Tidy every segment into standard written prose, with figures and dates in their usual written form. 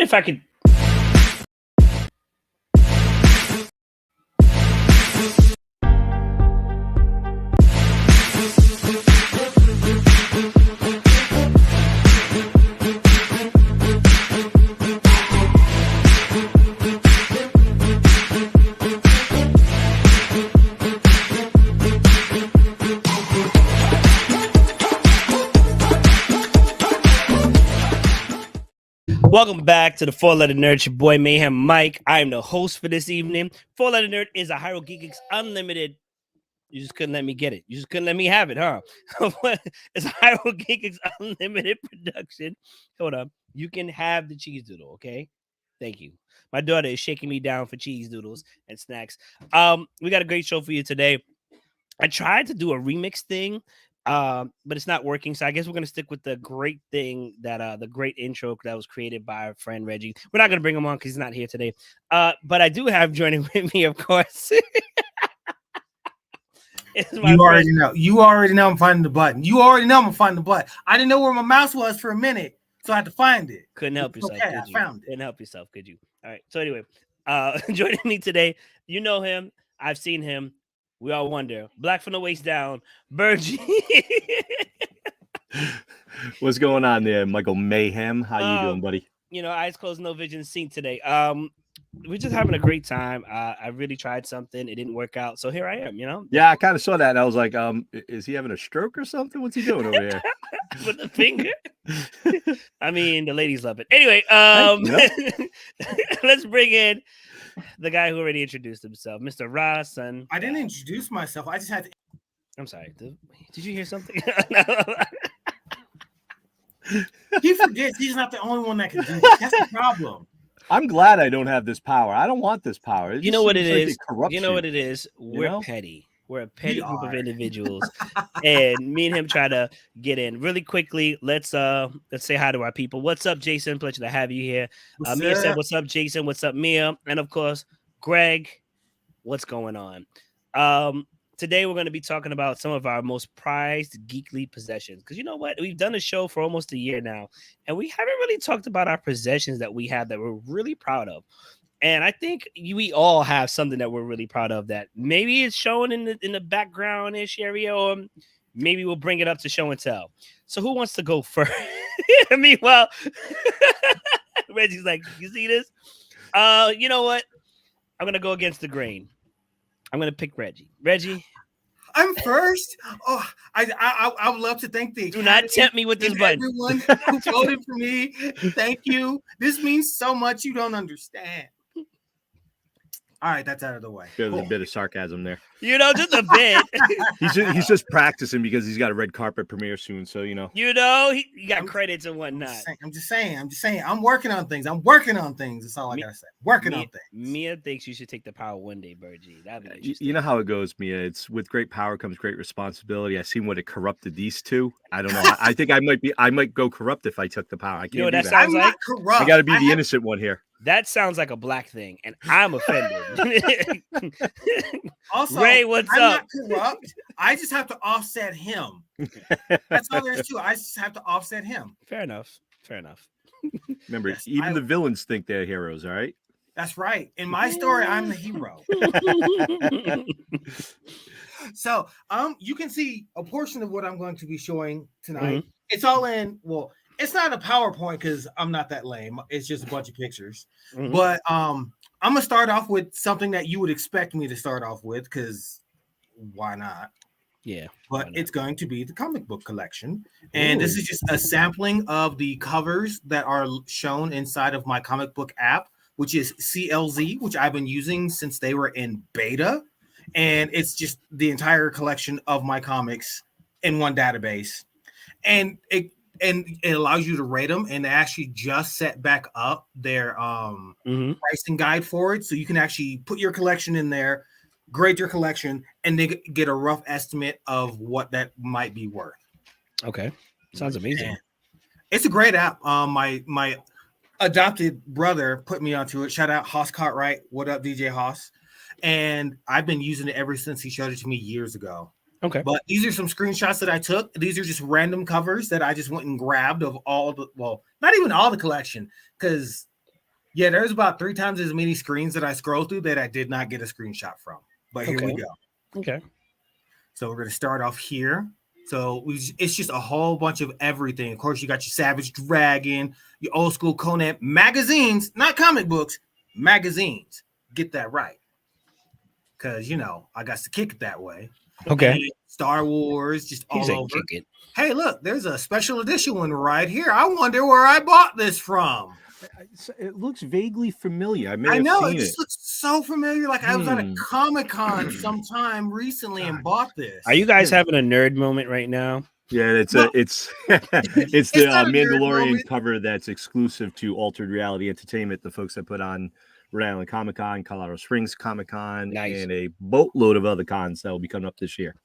if I could. Welcome back to the Four Letter Nerd, your boy Mayhem Mike. I am the host for this evening. Four Letter Nerd is a Hyrule Geekly Unlimited. You just couldn't let me get it. You just couldn't let me have it, huh? It's a Hyrule Geekly Unlimited production. Hold up. You can have the cheese doodle, okay? Thank you. My daughter is shaking me down for cheese doodles and snacks. We got a great show for you today. I tried to do a remix thing, but it's not working. So I guess we're gonna stick with the great thing that the great intro that was created by our friend Reggie. We're not gonna bring him on because he's not here today. But I do have joining with me, of course. You already know. You already know I'm finding the button. You already know I'm finding the button. I didn't know where my mouse was for a minute, so I had to find it. Couldn't help yourself. Okay, I found it. Couldn't help yourself, could you? All right. So anyway, joining me today, you know him. I've seen him. We all wonder. Black from the waist down, Virgie. What's going on there, Michael Mayhem? How you doing, buddy? You know, eyes closed, no vision seen today. We're just having a great time. I really tried something. It didn't work out. So here I am, you know? Yeah, I kind of saw that. And I was like, is he having a stroke or something? What's he doing over here? With the finger? I mean, the ladies love it. Anyway, let's bring in the guy who already introduced himself, Mr. Ross. And I didn't introduce myself. I just had to. I'm sorry. Did you hear something? He forgets he's not the only one that can do that. That's the problem. I'm glad I don't have this power. I don't want this power. You know what it is? You know what it is? We're petty. We're a petty group of individuals. And me and him try to get in really quickly. Let's say hi to our people. What's up, Jason? Pleasure to have you here. Mia said, what's up, Jason? What's up, Mia? And of course, Greg, what's going on? Today we're going to be talking about some of our most prized geekly possessions. Because you know what? We've done a show for almost a year now, and we haven't really talked about our possessions that we have that we're really proud of. And I think we all have something that we're really proud of that maybe it's showing in the background-ish area, or maybe we'll bring it up to show and tell. So who wants to go first? Meanwhile, Reggie's like, you see this? You know what? I'm going to go against the grain. I'm going to pick Reggie. Reggie. I'm first. Oh, I would love to thank the do not tempt me with this button. Everyone who voted for me. Thank you. This means so much you don't understand. All right, that's out of the way. There's a bit of sarcasm there. You know, just a bit. he's just practicing because he's got a red carpet premiere soon. So, you know. You know, he got credits and whatnot. I'm just saying. I'm working on things. That's all I got to say. Working on things. Mia thinks you should take the power one day, Virgie. That'd be interesting. You know how it goes, Mia. It's with great power comes great responsibility. I seen what it corrupted these two. I don't know. I think I might go corrupt if I took the power. I can't do that. Sounds I'm not corrupt. I got to be the innocent one here. That sounds like a black thing, and I'm offended. Also, Ray, what's I'm up? not corrupt. I just have to offset him. That's all there is to it. I just have to offset him. Fair enough. Remember, even the villains think they're heroes, all right? That's right. In my story, I'm the hero. So, you can see a portion of what I'm going to be showing tonight. Mm-hmm. It's all in, well, it's not a PowerPoint because I'm not that lame. It's just a bunch of pictures. Mm-hmm. But I'm going to start off with something that you would expect me to start off with because why not? Yeah. But it's going to be the comic book collection. And this is just a sampling of the covers that are shown inside of my comic book app, which is CLZ, which I've been using since they were in beta. And it's just the entire collection of my comics in one database. And it allows you to rate them, and they actually just set back up their pricing guide for it. So you can actually put your collection in there, grade your collection, and then get a rough estimate of what that might be worth. Okay. Sounds amazing. And it's a great app. My adopted brother put me onto it. Shout out Haas Cartwright. What up, DJ Haas? And I've been using it ever since he showed it to me years ago. Okay. But these are some screenshots that I took. These are just random covers that I just went and grabbed of all the, well, not even all the collection, because Yeah, there's about 3 times as many screens that I scroll through that I did not get a screenshot from. But here we go. Okay. So we're going to start off here. So it's just a whole bunch of everything. Of course, you got your Savage Dragon, your old school Conan magazines, not comic books, magazines. Get that right. Because, I got to kick it that way. Okay. Star Wars, just all over. Kick it. Hey, look, there's a special edition one right here. I wonder where I bought this from. It looks vaguely familiar. I know it just looks so familiar. Like I was at a Comic-Con sometime recently and bought this. Are you guys having a nerd moment right now? Yeah, it's the Mandalorian cover that's exclusive to Altered Reality Entertainment, the folks that put on Rhode Island Comic-Con, Colorado Springs Comic-Con, and a boatload of other cons that will be coming up this year.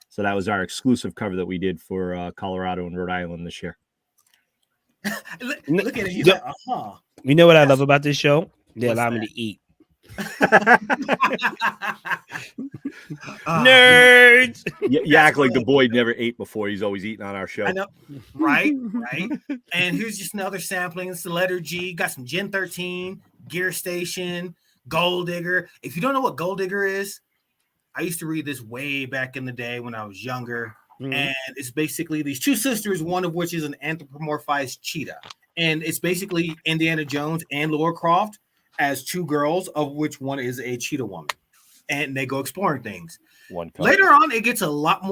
So that was our exclusive cover that we did for Colorado and Rhode Island this year. Look at it. He's like, You know what I love about this show? They allow me to eat. Nerds. You act like the boy never ate before. He's always eating on our show. I know. Right. And here's just another sampling. It's the letter G. Got some Gen 13, Gear Station, Gold Digger. If you don't know what Gold Digger is, I used to read this way back in the day when I was younger. And it's basically these two sisters, one of which is an anthropomorphized cheetah. And it's basically Indiana Jones and Lara Croft as two girls, of which one is a cheetah woman. And they go exploring things. Later on, it gets a lot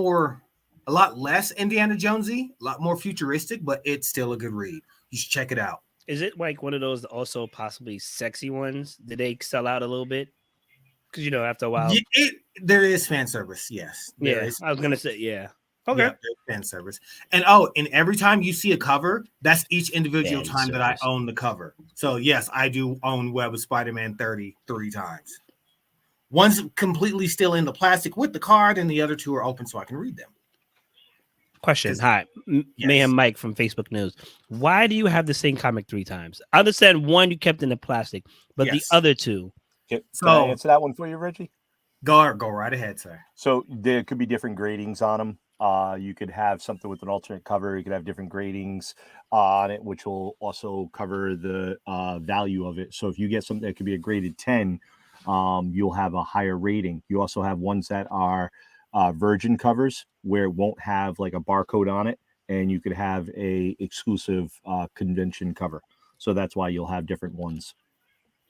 less Indiana Jonesy, a lot more futuristic, but it's still a good read. You should check it out. Is it like one of those also possibly sexy ones? Did they sell out a little bit? Because, after a while. There is fan service, yes. I was going to say, yeah. Okay. Yeah, fan service. And every time you see a cover, that's each individual time that I own the cover. So yes, I do own Web of Spider-Man 33 times. One's completely still in the plastic with the card, and the other two are open so I can read them. Question. Hi. Mayhem Mike from Facebook News. Why do you have the same comic 3 times? I understand one you kept in the plastic, but the other two. Can I answer that one for you, Reggie? Go right ahead, sir. So there could be different gradings on them. You could have something with an alternate cover. You could have different gradings on it, which will also cover the value of it. So if you get something that could be a graded 10, you'll have a higher rating. You also have ones that are virgin covers where it won't have like a barcode on it, and you could have a exclusive convention cover. So that's why you'll have different ones.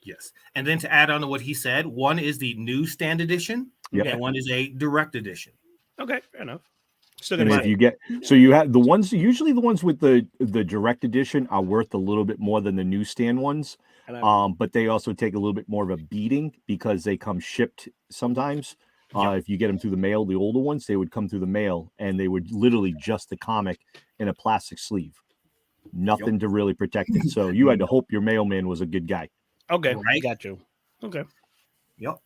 Yes. And then to add on to what he said, one is the newsstand edition, and one is a direct edition. Okay, fair enough. And if you you have the ones, usually the ones with the direct edition are worth a little bit more than the newsstand ones. But they also take a little bit more of a beating because they come shipped sometimes. If you get them through the mail, the older ones, they would come through the mail and they would literally just the comic in a plastic sleeve. Nothing to really protect it. So you had to hope your mailman was a good guy. Okay, right. Got you. Okay. Yep.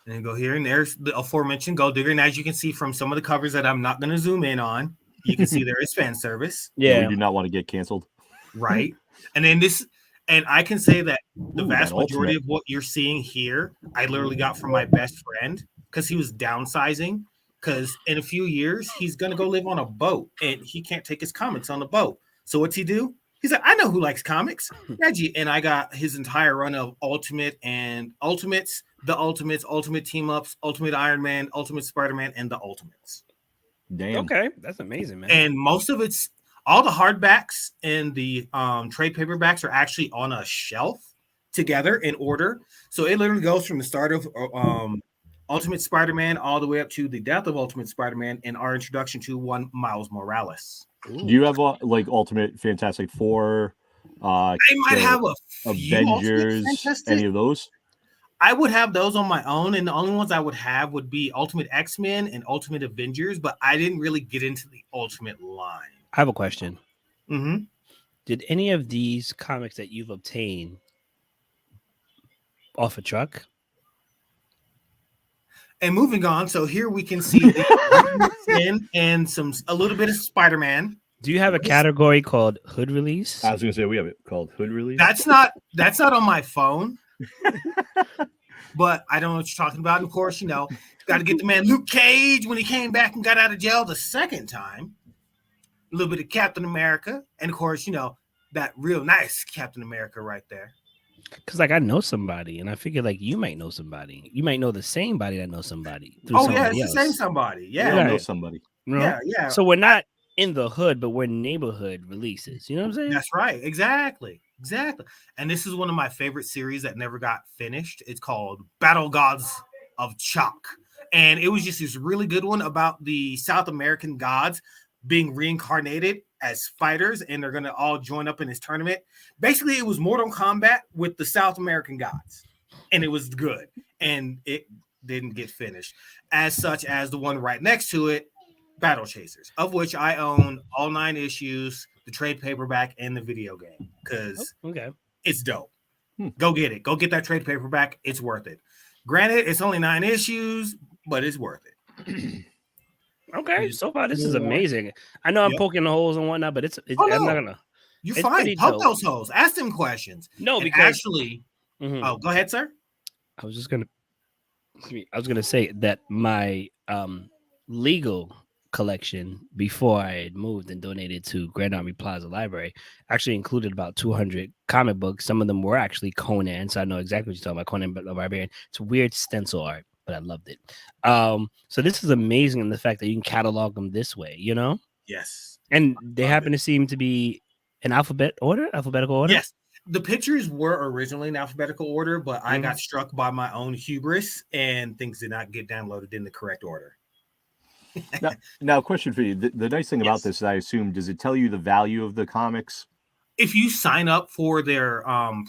And then go here, and there's the aforementioned Gold Digger. And as you can see from some of the covers that I'm not going to zoom in on, you can see there is fan service. Yeah, we do not want to get canceled. Right. And then and I can say that the vast majority of what you're seeing here, I literally got from my best friend because he was downsizing. Because in a few years, he's going to go live on a boat, and he can't take his comics on the boat. So what's he do? He's like, I know who likes comics, Reggie. And I got his entire run of Ultimate and Ultimates, the Ultimates, Ultimate Team Ups, Ultimate Iron Man, Ultimate Spider-Man, and the Ultimates. Damn. Okay, that's amazing, man. And most of it's all the hardbacks and the trade paperbacks are actually on a shelf together in order. So it literally goes from the start of Ultimate Spider-Man all the way up to the death of Ultimate Spider-Man and our introduction to one Miles Morales. Ooh. Do you have like Ultimate Fantastic Four? I might have a Avengers. Any of those? I would have those on my own, and the only ones I would have would be Ultimate X-Men and Ultimate Avengers. But I didn't really get into the Ultimate line. I have a question. Mm-hmm. Did any of these comics that you've obtained off a truck? And moving on, so here we can see the and a little bit of Spider-Man. Do you have a category called Hood Release? I was going to say we have it called Hood Release. That's not on my phone, but I don't know what you're talking about. Of course, got to get the man Luke Cage when he came back and got out of jail the second time. A little bit of Captain America, and of course, that real nice Captain America right there. Because like I know somebody, and I figure like you might know somebody. You might know the same body that knows somebody through Oh yeah, somebody it's the same else. somebody. We all Yeah, know Right. somebody. You know? yeah, yeah. So we're not in the hood, but we're neighborhood releases. You know what I'm saying? That's right. Exactly. Exactly. And this is one of my favorite series that never got finished. It's called Battle Gods of Chalk. And it was just this really good one about the South American gods being reincarnated as fighters, and they're going to all join up in this tournament. Basically, it was Mortal Kombat with the South American gods, and it was good. And it didn't get finished, as such as the one right next to it, Battle Chasers, of which I own all 9 issues, the trade paperback, and the video game because Okay. it's dope. Go get it. Go get that trade paperback. It's worth it. Granted, it's only 9 issues, but it's worth it. Okay. So far, this is amazing. I know I'm poking the holes and whatnot, but it's Oh, no. I'm not gonna. You're It's fine. pretty Poke dope. those holes. Ask them questions. No, And because actually, oh, go ahead, sir. I was just gonna. I was gonna say that my legal collection before I had moved and donated to Grand Army Plaza Library actually included about 200 comic books. Some of them were actually Conan, so I know exactly what you're talking about. Conan the Barbarian. It's weird stencil art, but I loved it. So this is amazing in the fact that you can catalog them this way, you know? Yes. And they happen to seem to be in alphabetical order. Yes. The pictures were originally in alphabetical order, but I got struck by my own hubris and things did not get downloaded in the correct order. Now, question for you. The nice thing about this, I assume, does it tell you the value of the comics? If you sign up for their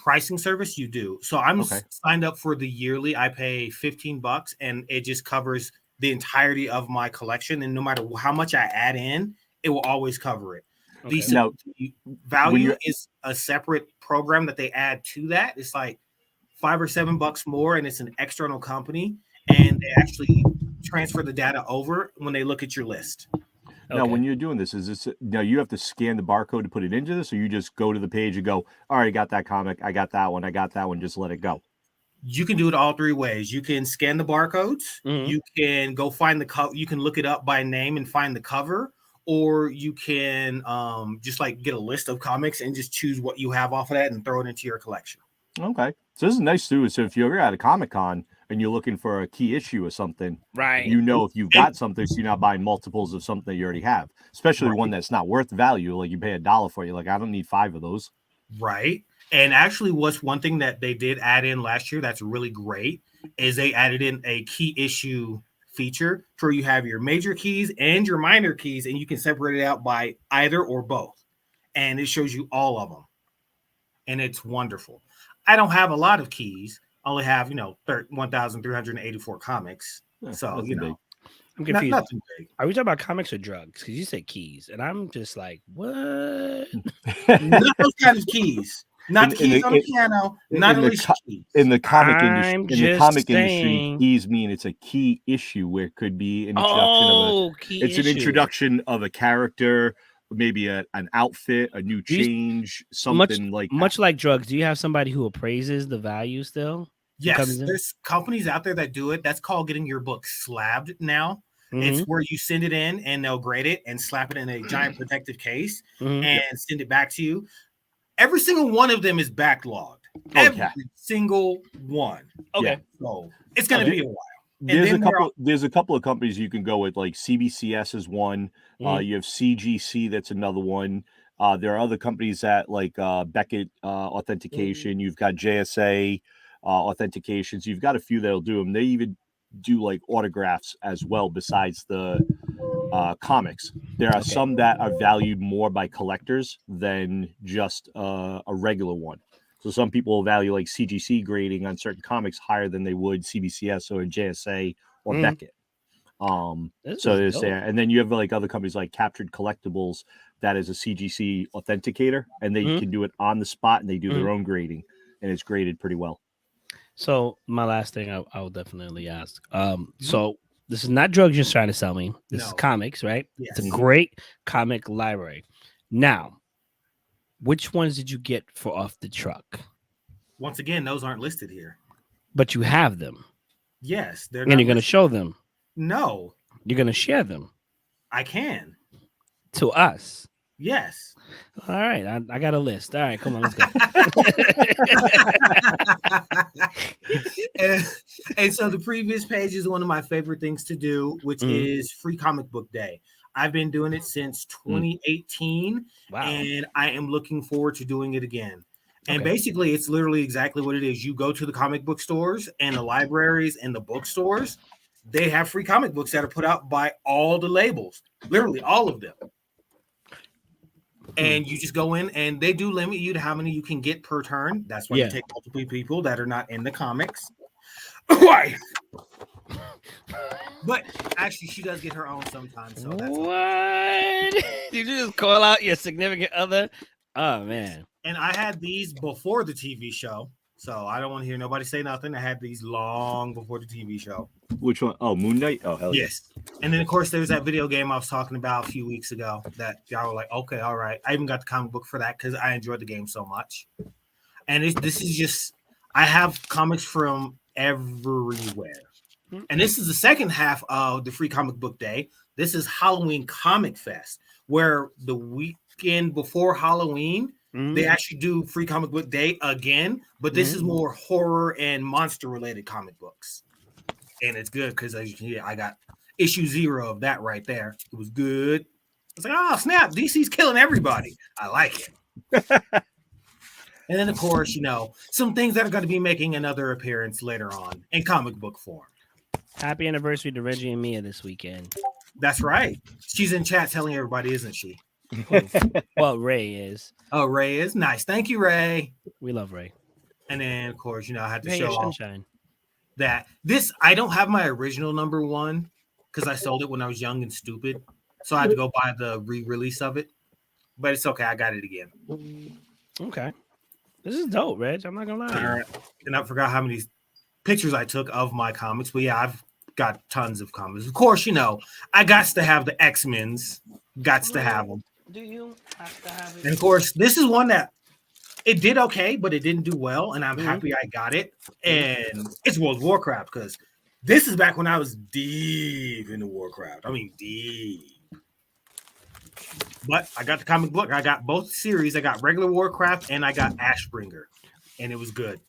pricing service, you do. So I'm signed up for the yearly. I pay $15 and it just covers the entirety of my collection. And no matter how much I add in, it will always cover it. Okay. The value is a separate program that they add to that. It's like $5 or $7 more, and it's an external company, and they actually transfer the data over when they look at your list. Now, when you're doing this, is this now you have to scan the barcode to put it into this, or you just go to the page and go, all right, I got that comic, I got that one, just let it go? You can do it all 3 ways. You can scan the barcodes. You can go find the you can look it up by name and find the cover, or you can just like get a list of comics and just choose what you have off of that and throw it into your collection. Okay. So this is nice too. So if you're ever at a Comic-Con and you're looking for a key issue or something, right? You know, if you've got something, so you're not buying multiples of something that you already have, especially one that's not worth value. Like you pay $1 for it. You're like, I don't need 5 of those. Right. And actually, what's one thing that they did add in last year that's really great is they added in a key issue feature where you have your major keys and your minor keys, and you can separate it out by either or both. And it shows you all of them. And it's wonderful. I don't have a lot of keys. I only have, 1,384 comics. So, I'm confused. Nothing big. Are we talking about comics or drugs? Because you said keys, and I'm just like, what? Not those kind of keys. Not the keys on the piano. Not at least keys. In the comic industry, keys mean it's a key issue where it could be an introduction an introduction of a character, maybe an outfit, a new change, something like that. Much like drugs, do you have somebody who appraises the value still? Yes, there's companies out there that do it. That's called getting your book slabbed now. It's where you send it in and they'll grade it and slap it in a giant protective case and send it back to you. Every single one of them is backlogged. Every single one. Okay. So it's going to be a while. There's a couple of companies you can go with, like CBCS is one. You have CGC, that's another one. There are other companies that like Beckett Authentication. You've got JSA Authentications. You've got a few that'll do them. They even do like autographs as well besides the comics. There are some that are valued more by collectors than just a regular one. So some people value like CGC grading on certain comics higher than they would CBCS or JSA or Beckett. So there's there. And then you have like other companies like Captured Collectibles that is a CGC authenticator, and they can do it on the spot, and they do their own grading, and it's graded pretty well. So my last thing I will definitely ask. So this is not drugs you're trying to sell me. This is comics, right? Yes. It's a great comic library. Now, which ones did you get for off the truck? Once again, those aren't listed here. But you have them. Yes. They're and you're going to show them. No. You're going to share them. I can. To us. Yes. All right, I got a list. All right, come on, let's go. and so the previous page is one of my favorite things to do, which is Free Comic Book Day. I've been doing it since 2018, and I am looking forward to doing it again. And basically, it's literally exactly what it is. You go to the comic book stores and the libraries and the bookstores. They have free comic books that are put out by all the labels, literally all of them. And you just go in, and they do limit you to how many you can get per turn. That's why you take multiple people that are not in the comics. Why? But actually, she does get her own sometimes. So that's what? Did you just call out your significant other? Oh man! And I had these before the TV show, so I don't want to hear nobody say nothing. I had these long before the TV show. Which one? Oh, Moon Knight. Oh, hell yes. And then of course there's that video game I was talking about a few weeks ago that y'all were like, okay, all right. I even got the comic book for that because I enjoyed the game so much. And this is just, I have comics from everywhere. And this is the second half of the Free Comic Book Day. This is Halloween Comic Fest, where the weekend before Halloween, they actually do Free Comic Book Day again, but this is more horror and monster related comic books. And it's good because as you can hear, I got issue 0 of that right there. It was good. It's like, oh snap, DC's killing everybody. I like it. And then of course, you know, some things that are going to be making another appearance later on in comic book form. Happy anniversary to Reggie and Mia this weekend. That's right. She's in chat telling everybody, isn't she? Well, Ray is. Oh, Ray is nice. Thank you, Ray. We love Ray. And then of course, you know, I had to Ray show sunshine. That this, I don't have my original number 1 because I sold it when I was young and stupid. So I had to go buy the re-release of it. But it's okay. I got it again. Okay. This is dope, Reg. I'm not going to lie. And I forgot how many pictures I took of my comics. But yeah, I've got tons of comics. Of course, you know, I got to have the X-Men's. Gots to have them. Do you have to have it? And of course, this is one that it did okay, but it didn't do well, and I'm happy I got it. And it's World of Warcraft because this is back when I was deep into Warcraft. I mean, deep. But I got the comic book. I got both series. I got regular Warcraft and I got Ashbringer, and it was good.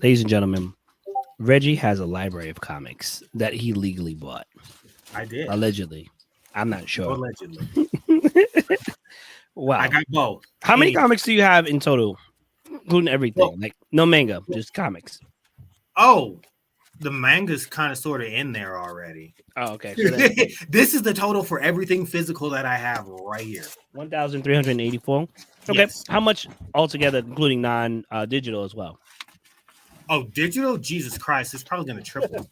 Ladies and gentlemen, Reggie has a library of comics that he legally bought. I did. Allegedly. I'm not sure. Allegedly. Wow. I got both. How many comics do you have in total? Including everything. Well, like no manga, just comics. Oh, the manga's kind of sort of in there already. Oh, okay. So this is the total for everything physical that I have right here. 1,384. Okay. Yes. How much altogether, including non-digital as well? Oh, digital? Jesus Christ. It's probably going to triple.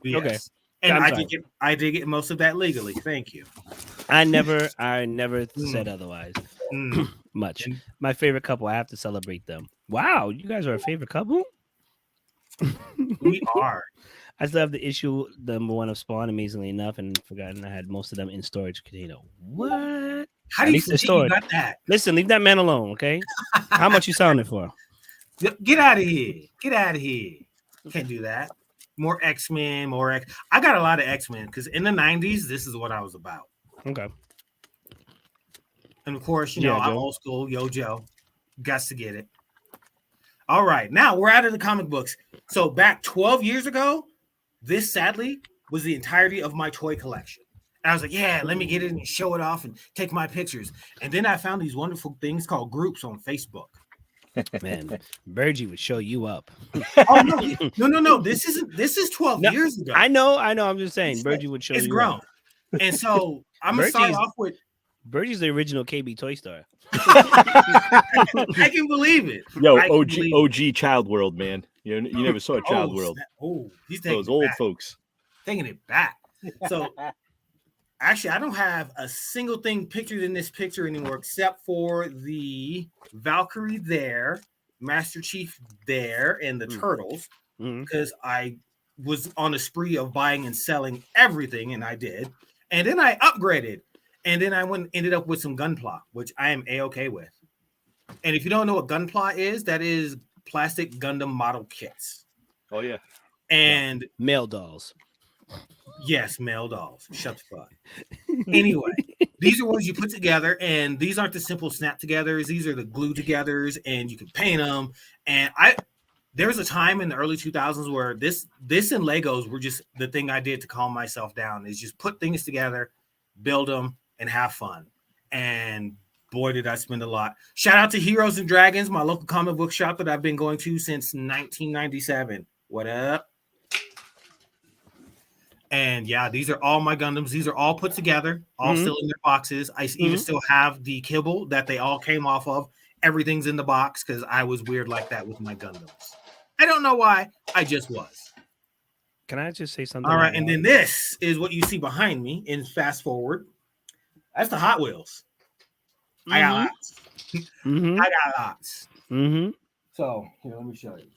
Yes. Okay. And I did get most of that legally. Thank you. I never said otherwise. Much. My favorite couple. I have to celebrate them. Wow, you guys are a favorite couple? We are. I still have the issue number 1 of Spawn, amazingly enough, and forgotten I had most of them in storage container. What? How do you think you got that? Listen, leave that man alone, okay? How much you selling it for? Get out of here. Get out of here. You can't do that. More X-Men, more X. I got a lot of X-Men because in the 90s, this is what I was about. Okay. And of course, you know, I'm old school. Yo, Joe. Got to get it. All right. Now we're out of the comic books. So back 12 years ago, this sadly was the entirety of my toy collection. And I was like, yeah, let me get it and show it off and take my pictures. And then I found these wonderful things called groups on Facebook. Man, Virgie would show you up. Oh no. This is 12 years ago. I know. I'm just saying, Virgie would show you grown. Up. And so I'm gonna start off with Virgie's the original KB Toy Star. I can believe it. Yo, OG Child World, man. You never saw Child World. He's taking those old folks. Taking it back. So actually, I don't have a single thing pictured in this picture anymore except for the Valkyrie there, Master Chief there, and the Turtles. Because I was on a spree of buying and selling everything, and I did. And then I upgraded. And then I ended up with some Gunpla, which I am A-okay with. And if you don't know what Gunpla is, that is plastic Gundam model kits. Oh, yeah. And male dolls. Yes, male dolls. Shut the fuck. Anyway, these are ones you put together, and these aren't the simple snap togethers. These are the glue togethers, and you can paint them. And there was a time in the early 2000s where this and Legos were just the thing I did to calm myself down, is just put things together, build them, and have fun. And boy, did I spend a lot. Shout out to Heroes and Dragons, my local comic book shop that I've been going to since 1997. What up? And yeah, these are all my Gundams. These are all put together, all still in their boxes. I even still have the kibble that they all came off of. Everything's in the box because I was weird like that with my Gundams. I don't know why. I just was. Can I just say something? All right, and then this is what you see behind me in fast forward. That's the Hot Wheels. I got lots. I got lots. So here, let me show you.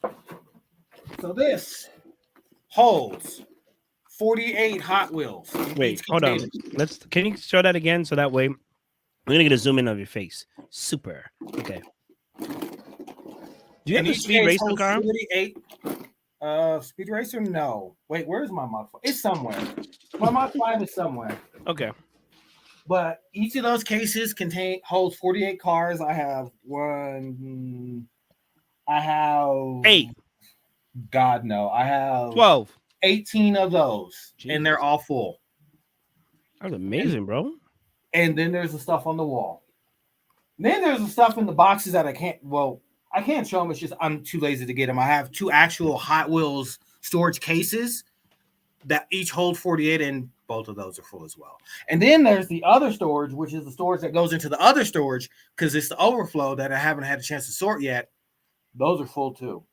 So this holds 48 Hot Wheels. Wait, hold on. Can you show that again so that way we're gonna get a zoom in of your face? Super. Okay. Do you have a Speed Racer car? 48. Speed Racer? No. Wait, where's my Mod 5? It's somewhere. My Mod 5 is somewhere. Okay. But each of those cases holds 48 cars. I have 8. God, no. I have 12. 18 of those. Jesus. And they're all full. That's amazing, bro. And then there's the stuff on the wall. Then there's the stuff in the boxes that I can't show them. It's just I'm too lazy to get them. I have 2 actual Hot Wheels storage cases that each hold 48, and both of those are full as well. And then there's the other storage, which is the storage that goes into the other storage because it's the overflow that I haven't had a chance to sort yet. Those are full too.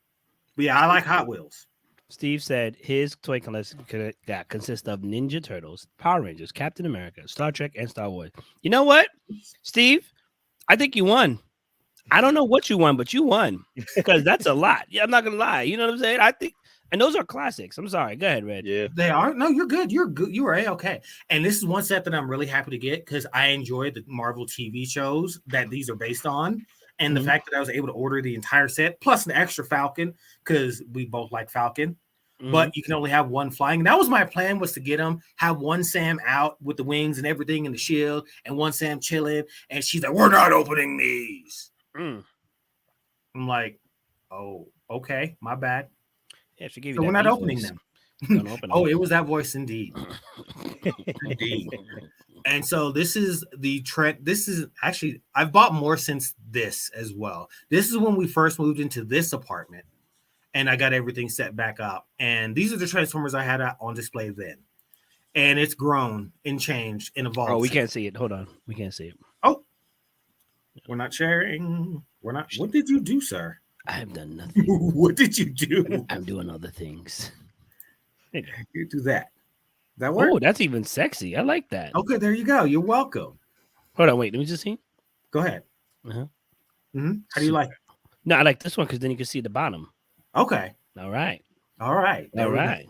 But yeah, I like Hot Wheels. Steve said his toy collection consists of Ninja Turtles, Power Rangers, Captain America, Star Trek, and Star Wars. You know what, Steve? I think you won. I don't know what you won, but you won because that's a lot. Yeah, I'm not gonna lie. You know what I'm saying? I think, and those are classics. I'm sorry. Go ahead, Red. Yeah, they are. No, you're good. You're good. You are okay. And this is one set that I'm really happy to get because I enjoy the Marvel TV shows that these are based on, and the fact that I was able to order the entire set plus an extra Falcon because we both like Falcon. But you can only have one flying. And that was my plan, was to get them, have one Sam out with the wings and everything and the shield, and one Sam chilling. And she's like, "We're not opening these." I'm like, "Oh, okay, my bad." Yeah, she gave you. So we're not opening them. Oh, it was that voice indeed. Indeed. And so this is the trend. This is actually, I've bought more since this as well. This is when we first moved into this apartment. And I got everything set back up. And these are the Transformers I had on display then. And it's grown and changed and evolved. Oh, we can't see it. Hold on. We can't see it. Oh, we're not sharing. We're not. What did you do, sir? I have done nothing. What did you do? I'm doing other things. You do that. That work? Oh, that's even sexy. I like that. Okay, there you go. You're welcome. Hold on. Wait, let me just see. Go ahead. How do you like it? No, I like this one because then you can see the bottom. Okay. All right. Okay.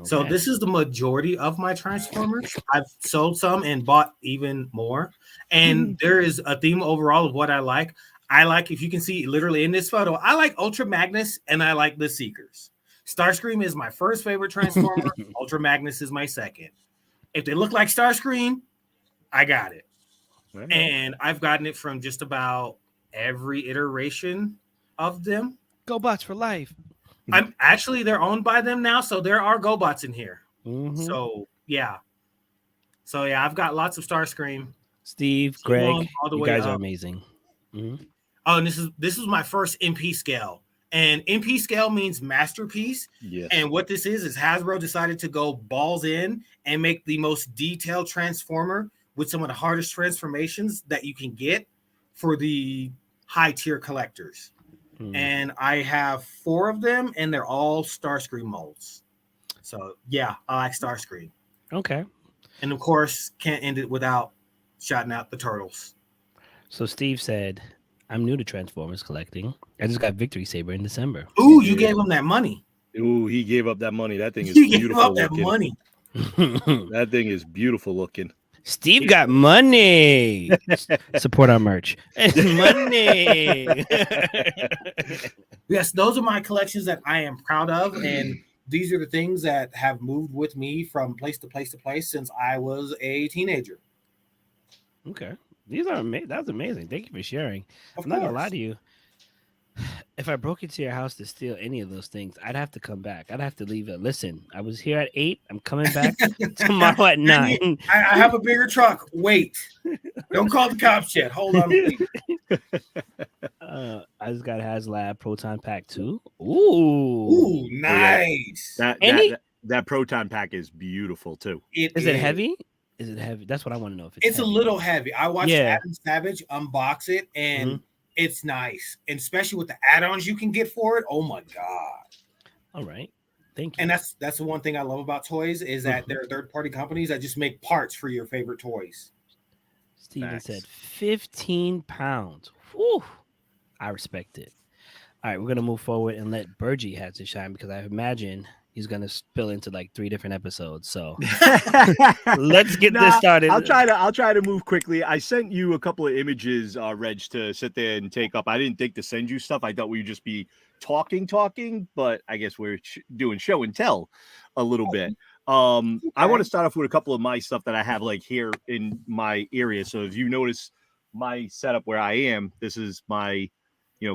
So this is the majority of my Transformers. I've sold some and bought even more. And there is a theme overall of what I like. I like, if you can see literally in this photo, I like Ultra Magnus and I like the Seekers. Starscream is my first favorite Transformer. Ultra Magnus is my second. If they look like Starscream, I got it. Right. And I've gotten it from just about every iteration of them. GoBots for life. I'm actually, they're owned by them now, so there are GoBots in here. So yeah, I've got lots of Starscream. Steve, Greg, you guys are amazing. Oh, and this is my first MP scale, and MP scale means masterpiece. Yes. And what this is Hasbro decided to go balls in and make the most detailed Transformer with some of the hardest transformations that you can get for the high tier collectors. And I have 4 of them, and they're all Starscream molds. So yeah, I like Starscream. Okay. And of course, can't end it without shouting out the Turtles. So Steve said, "I'm new to Transformers collecting. I just got Victory Saber in December." Ooh, you gave him that money. Ooh, he gave up that money. That thing is beautiful. Gave up that money. That thing is beautiful looking. Steve got money. Support our merch. Money. Yes, those are my collections that I am proud of, and these are the things that have moved with me from place to place to place since I was a teenager. Okay. These are amazing. That's amazing. Thank you for sharing. I'm not gonna lie course. to you. If I broke into your house to steal any of those things, I'd have to come back. I'd have to leave it. Listen, I was here at 8. I'm coming back tomorrow at 9. I have a bigger truck. Wait. Don't call the cops yet. Hold on, please. I just got HasLab Proton Pack 2. Ooh, nice. That proton pack is beautiful too. Is it heavy? Is it heavy? That's what I want to know. If it's a little heavy. I watched Adam Savage unbox it, and it's nice, and especially with the add-ons you can get for it. Oh my god! All right, thank you. And that's the one thing I love about toys is that they're third-party companies that just make parts for your favorite toys. Steven said 15 pounds. Whew. I respect it. All right, we're gonna move forward and let Burgie have to shine because I imagine he's gonna spill into like 3 different episodes. So let's get this started. I'll try to move quickly. I sent you a couple of images, Reg, to sit there and take up. I didn't think to send you stuff. I thought we'd just be talking, but I guess we're doing show and tell a little bit. I want to start off with a couple of my stuff that I have like here in my area. So if you notice my setup where I am, this is my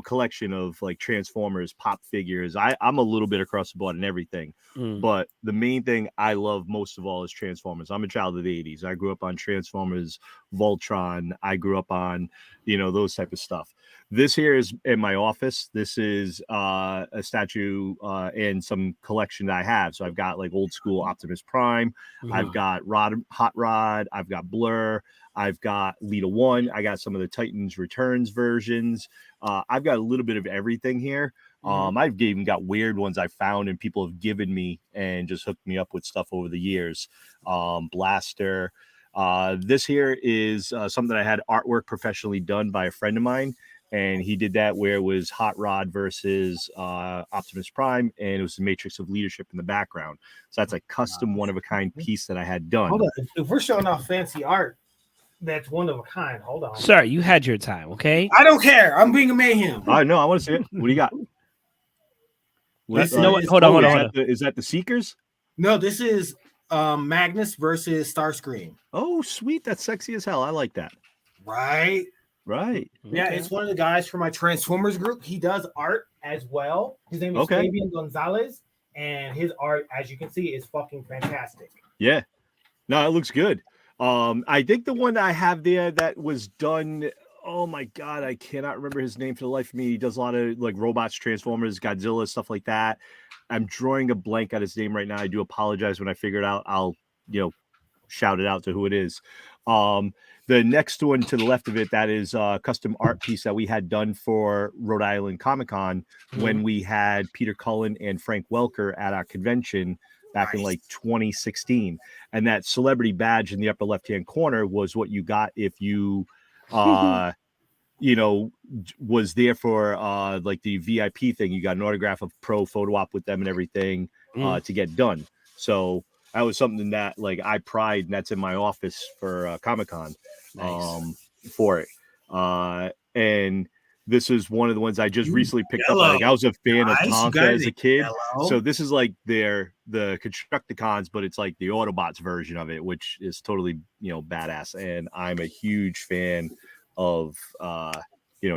collection of like Transformers, pop figures. I'm a little bit across the board and everything, but the main thing I love most of all is Transformers. I'm a child of the 80s. I grew up on Transformers, Voltron. I grew up on, those type of stuff. This here is in my office. This is a statue and some collection that I have. So I've got like old school Optimus Prime. I've got Hot Rod. I've got Blur. I've got Lita 1. I got some of the Titans Returns versions. I've got a little bit of everything here. I've even got weird ones I found and people have given me and just hooked me up with stuff over the years. Blaster. This here is something I had artwork professionally done by a friend of mine. And he did that where it was Hot Rod versus Optimus Prime, and it was the Matrix of Leadership in the background. So that's a custom one-of-a-kind piece that I had done. Hold on. If we're showing off fancy art, that's one of a kind. Hold on. Sir, you had your time, okay? I don't care. I'm being a mayhem. I know. I want to see it. What do you got? Hold on. Is that the Seekers? No, this is Magnus versus Starscream. Oh, sweet. That's sexy as hell. I like that. Right. Yeah, it's one of the guys from my Transformers group. He does art as well. His name is Fabian Gonzalez, and his art, as you can see, is fucking fantastic. Yeah. No, it looks good. I think the one I have there that was done, oh my god, I cannot remember his name for the life of me. He does a lot of like robots, Transformers, Godzilla, stuff like that. I'm drawing a blank on his name right now. I do apologize. When I figure it out, I'll shout it out to who it is. The next one to the left of it, that is a custom art piece that we had done for Rhode Island Comic-Con when we had Peter Cullen and Frank Welker at our convention back in like 2016. And that celebrity badge in the upper left-hand corner was what you got if you, was there for like the VIP thing. You got an autograph of pro photo op with them and everything to get done. So that was something that like I pride, and that's in my office for Comic-Con for it. And this is one of the ones I just recently picked up. Like I was a fan of Tonka as a kid. So this is like the Constructicons, but it's like the Autobots version of it, which is totally, badass. And I'm a huge fan of,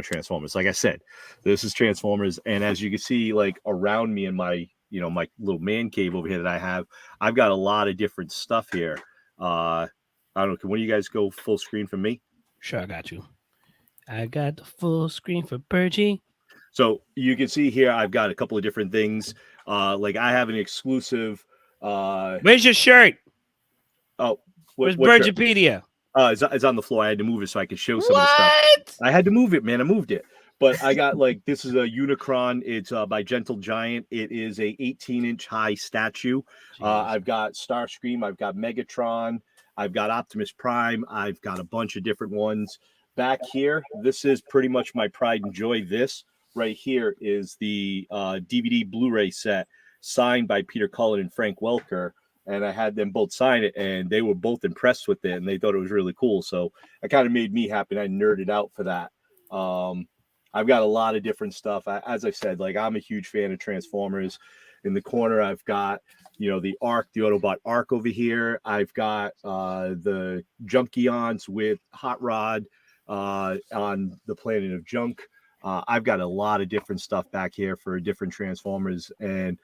Transformers. Like I said, this is Transformers. And as you can see, like around me in my, my little man cave over here that I've got a lot of different stuff here. I don't know. Can one of you guys go full screen for me? Sure, I got you. I got the full screen for Burgie. So you can see here, I've got a couple of different things. Like I have an exclusive. Where's your shirt? Oh, where's Burgiepedia? It's on the floor. I had to move it so I could show some of the stuff. I had to move it, man. I moved it. But I got like, this is a Unicron. It's by Gentle Giant. It is a 18-inch high statue. I've got Starscream. I've got Megatron. I've got Optimus Prime. I've got a bunch of different ones. Back here, this is pretty much my pride and joy. This right here is the DVD Blu-ray set signed by Peter Cullen and Frank Welker. And I had them both sign it, and they were both impressed with it, and they thought it was really cool. So it kind of made me happy, and I nerded out for that. I've got a lot of different stuff. As I said, like I'm a huge fan of Transformers. In the corner, I've got, the Arc, the Autobot Arc over here. I've got the Junkions with Hot Rod on the planet of Junk. I've got a lot of different stuff back here for different Transformers, and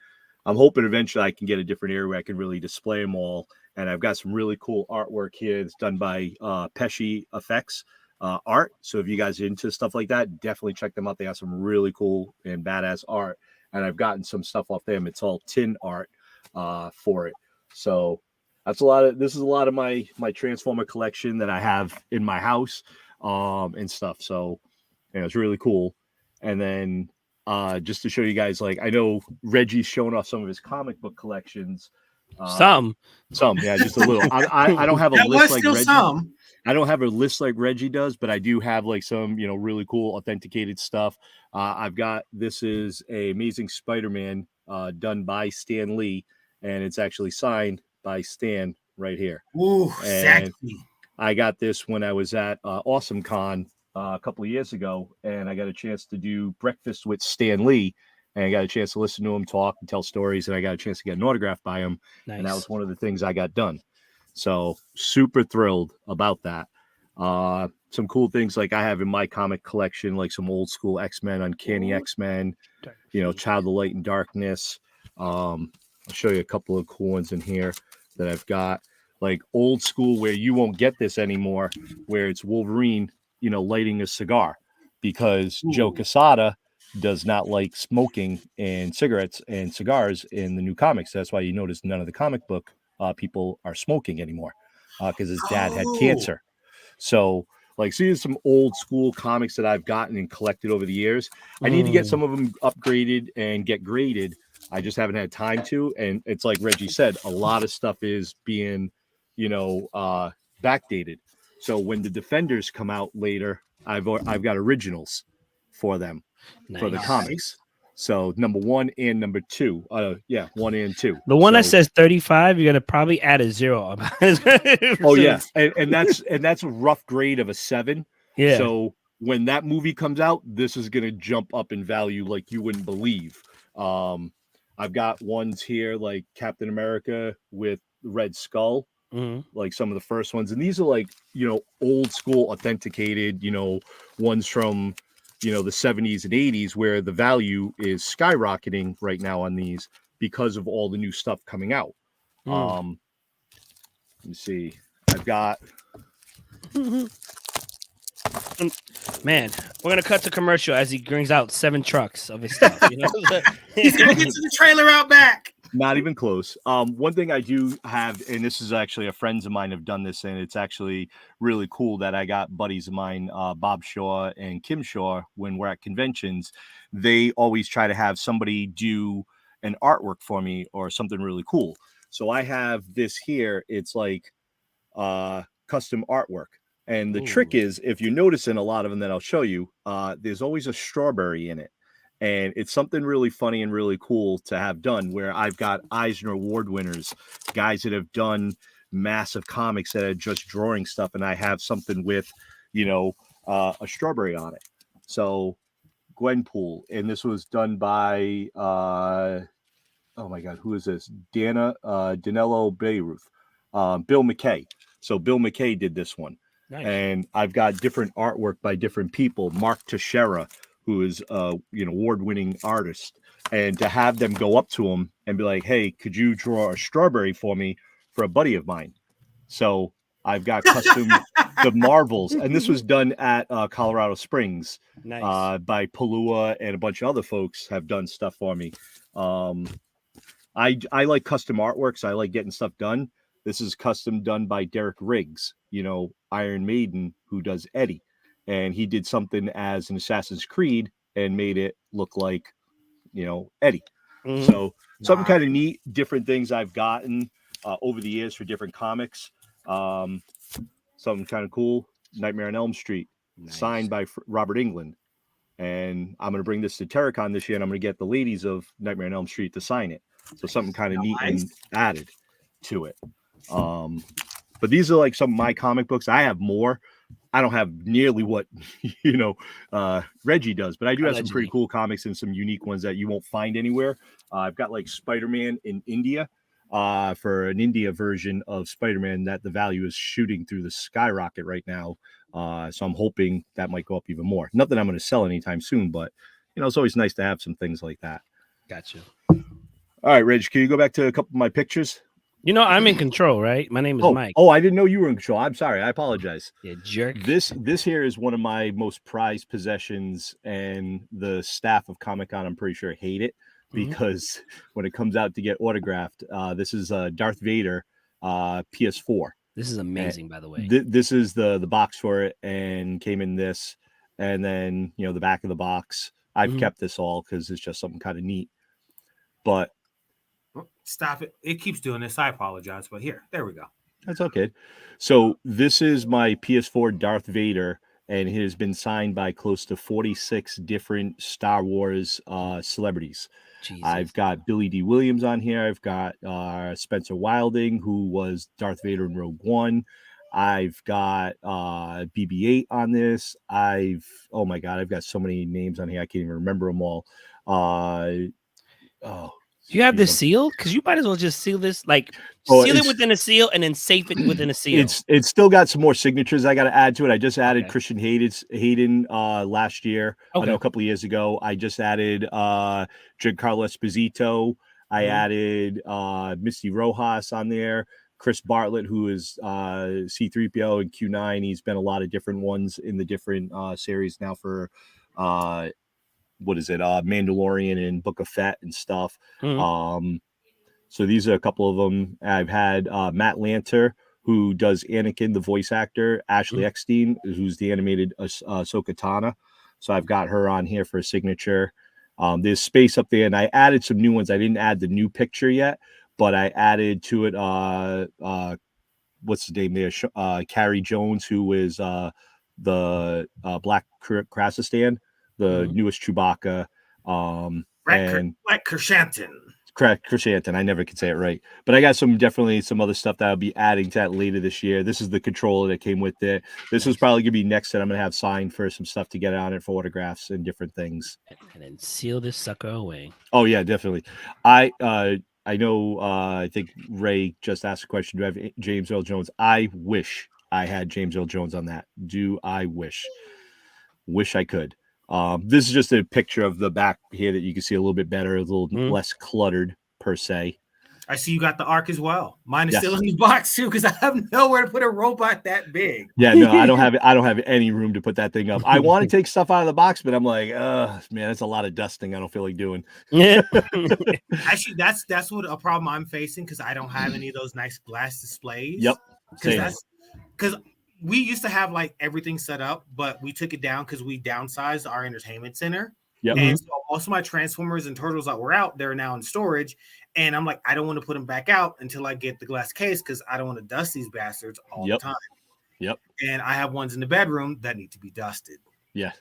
I'm hoping eventually I can get a different area where I can really display them all. And I've got some really cool artwork here. It's done by Pesci Effects art. So if you guys are into stuff like that, definitely check them out. They have some really cool and badass art. And I've gotten some stuff off them. It's all tin art for it. So this is a lot of my Transformer collection that I have in my house and stuff. So it's really cool. And then just to show you guys, like, I know Reggie's showing off some of his comic book collections. Some, yeah, just a little. I don't have a list like Reggie. I don't have a list like Reggie does, but I do have like some, really cool authenticated stuff. I've got, this is a Amazing Spider-Man done by Stan Lee, and it's actually signed by Stan right here. Ooh, exactly. I got this when I was at Awesome Con a couple of years ago, and I got a chance to do breakfast with Stan Lee. And I got a chance to listen to him talk and tell stories, and I got a chance to get an autograph by him. Nice. And that was one of the things I got done. So super thrilled about that. Some cool things like I have in my comic collection, like some old school X-Men, Uncanny X-Men, Child of Light and Darkness. I'll show you a couple of cool ones in here that I've got, like old school where you won't get this anymore, where it's Wolverine, lighting a cigar, because Joe Quesada does not like smoking and cigarettes and cigars in the new comics. That's why you notice none of the comic book people are smoking anymore, because his dad had cancer. So like seeing some old school comics that I've gotten and collected over the years, I need to get some of them upgraded and get graded. I just haven't had time to. And it's like Reggie said, a lot of stuff is being, backdated. So when the Defenders come out later, I've got originals for them. Nice. For the comics. So number 1 and number 2. 1 and 2. The one that says 35, you're gonna probably add a 0. Oh yeah, and that's a rough grade of a 7. Yeah. So when that movie comes out, this is gonna jump up in value like you wouldn't believe. I've got ones here like Captain America with Red Skull, like some of the first ones, and these are like old school authenticated, ones from the 70s and 80s, where the value is skyrocketing right now on these because of all the new stuff coming out. Let me see. I've got. Man, we're gonna cut to commercial as he brings out 7 trucks of his stuff. He's gonna get to the trailer out back. Not even close. One thing I do have, and this is actually friends of mine have done this, and it's actually really cool that I got buddies of mine, Bob Shaw and Kim Shaw, when we're at conventions, they always try to have somebody do an artwork for me or something really cool. So I have this here. It's like custom artwork. And the trick is, if you notice in a lot of them that I'll show you, there's always a strawberry in it. And it's something really funny and really cool to have done, where I've got Eisner Award winners, guys that have done massive comics that are just drawing stuff. And I have something with, a strawberry on it. So Gwenpool. And this was done by, oh my God, who is this? Danilo Beirut, Bill McKay. So Bill McKay did this one. Nice. And I've got different artwork by different people. Mark Teixeira, who is award-winning artist, and to have them go up to him and be like, "Hey, could you draw a strawberry for me for a buddy of mine?" So I've got custom the Marvels, and this was done at Colorado Springs. Nice. By Palua, and a bunch of other folks have done stuff for me. I like custom artwork, so I like getting stuff done. This is custom done by Derek Riggs, Iron Maiden, who does Eddie. And he did something as an Assassin's Creed and made it look like, Eddie. So something kind of neat, different things I've gotten over the years for different comics. Something kind of cool. Nightmare on Elm Street, signed by Robert Englund. And I'm going to bring this to Terracon this year, and I'm going to get the ladies of Nightmare on Elm Street to sign it. So something kind of neat and added to it. But these are like some of my comic books. I have more. I don't have nearly what Reggie does, but I do have some pretty cool comics and some unique ones that you won't find anywhere. I've got like Spider-Man in India for an India version of Spider-Man that the value is shooting through the skyrocket right now. So I'm hoping that might go up even more. Not that I'm going to sell anytime soon, but it's always nice to have some things like that. Gotcha. All right, Reg, can you go back to a couple of my pictures? I'm in control, right? My name is Mike. Oh, I didn't know you were in control. I'm sorry. I apologize. Yeah, jerk. This here is one of my most prized possessions, and the staff of Comic-Con, I'm pretty sure, hate it because when it comes out to get autographed, this is Darth Vader PS4. This is amazing, by the way. This is the box for it, and came in this, and then the back of the box. I've kept this all because it's just something kind of neat. But stop it! It keeps doing this. I apologize, but there we go. That's okay. So this is my PS4 Darth Vader, and it has been signed by close to 46 different Star Wars celebrities. Jesus. I've got Billy D. Williams on here. I've got Spencer Wilding, who was Darth Vader in Rogue One. I've got BB-8 on this. I've got so many names on here. I can't even remember them all. Do you have this sealed? Because you might as well just seal this, seal it within a seal and then safe it within a seal. It's still got some more signatures I got to add to it. I just added Christian Hayden last year. I know a couple of years ago. I just added Giancarlo Esposito. I added Misty Rojas on there. Chris Bartlett, who is C-3PO and Q9. He's been a lot of different ones in the different series now for Mandalorian and Book of Fett and stuff. So these are a couple of them. I've had Matt Lanter, who does Anakin, the voice actor, Ashley Eckstein, who's the animated Ahsoka Tano. So I've got her on here for a signature. There's space up there, and I added some new ones. I didn't add the new picture yet, but I added to it what's the name there? Carrie Jones, who is the Black Krasistan, the newest Chewbacca. Black Krashantan. Correct, Krashantan. I never could say it right, but I got definitely some other stuff that I'll be adding to that later this year. This is the controller that came with it. This is probably gonna be next that I'm gonna have signed for some stuff to get on it for autographs and different things. And then seal this sucker away. Oh yeah, definitely. I know. I think Ray just asked a question. Do I have James Earl Jones? I wish I had James Earl Jones on that. Do I wish? Wish I could. This is just a picture of the back here that you can see a little bit better, a little less cluttered per se. I see you got the arc as well. Mine is still in the box too because I have nowhere to put a robot that big. Yeah, no, I don't have any room to put that thing up. I want to take stuff out of the box, but I'm like, man, that's a lot of dusting. I don't feel like doing. Yeah. Actually, that's what a problem I'm facing because I don't have any of those nice glass displays. Yep. Because we used to have everything set up, but we took it down because we downsized our entertainment center. Yep. And so most of my Transformers and Turtles that were out, they're now in storage. And I'm like, I don't want to put them back out until I get the glass case because I don't want to dust these bastards all the time. Yep. And I have ones in the bedroom that need to be dusted. Yeah.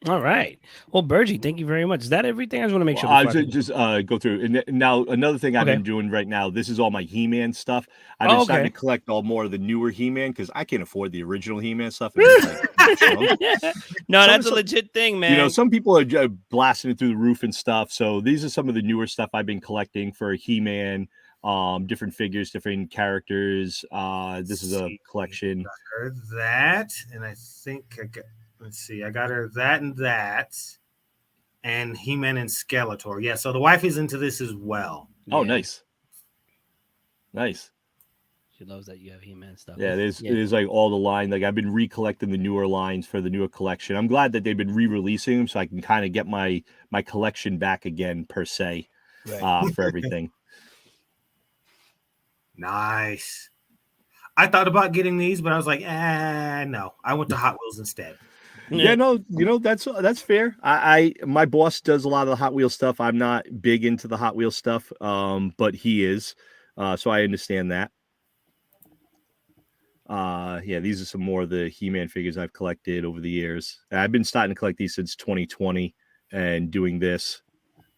All right. Well, Bergie, thank you very much. Is that everything? I just want to make sure. I just go through. And now another thing I've been doing right now, this is all my He-Man stuff. I've been starting to collect all more of the newer He-Man because I can't afford the original He-Man stuff. No, that's a legit thing, man. Some people are blasting it through the roof and stuff. So these are some of the newer stuff I've been collecting for He-Man, different figures, different characters. This is a collection. I heard that, and I think let's see. I got her that, and He-Man and Skeletor. Yeah, so the wife is into this as well. Oh, nice. She loves that you have He-Man stuff. Yeah, there's all the line. I've been recollecting the newer lines for the newer collection. I'm glad that they've been re-releasing them so I can kind of get my collection back again per se for everything. Nice. I thought about getting these, but I was like, no. I went to Hot Wheels instead. Yeah, no, that's fair. My boss does a lot of the Hot Wheels stuff. I'm not big into the Hot Wheels stuff, but he is, so I understand that. These are some more of the He-Man figures I've collected over the years. I've been starting to collect these since 2020 and doing this.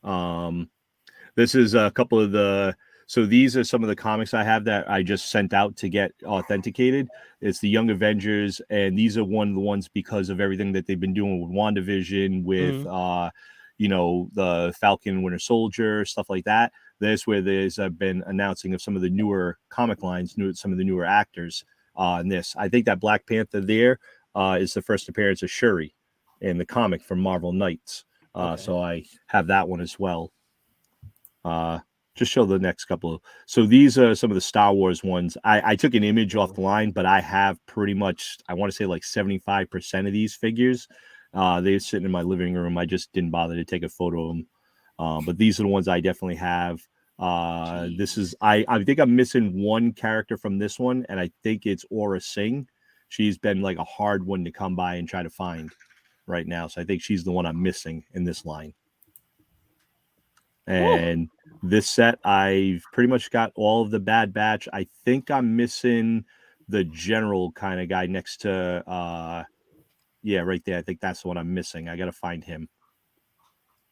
This is a couple of the So these are some of the comics I have that I just sent out to get authenticated. It's the Young Avengers, and these are one of the ones because of everything that they've been doing with WandaVision, with the Falcon Winter Soldier, stuff like that. That's where there's been announcing of some of the newer comic lines, some of the newer actors in this. I think that Black Panther there is the first appearance of Shuri in the comic from Marvel Knights. So I have that one as well. Just show the next couple. So these are some of the Star Wars ones. I took an image off the line, but I have pretty much, I want to say like 75% of these figures. They're sitting in my living room. I just didn't bother to take a photo of them. But these are the ones I definitely have. This is, I think I'm missing one character from this one, and I think it's Aura Singh. She's been like a hard one to come by and try to find right now. So I think she's the one I'm missing in this line. And this set, I've pretty much got all of the Bad Batch. I think I'm missing the general kind of guy next to, right there. I think that's the one I'm missing. I got to find him.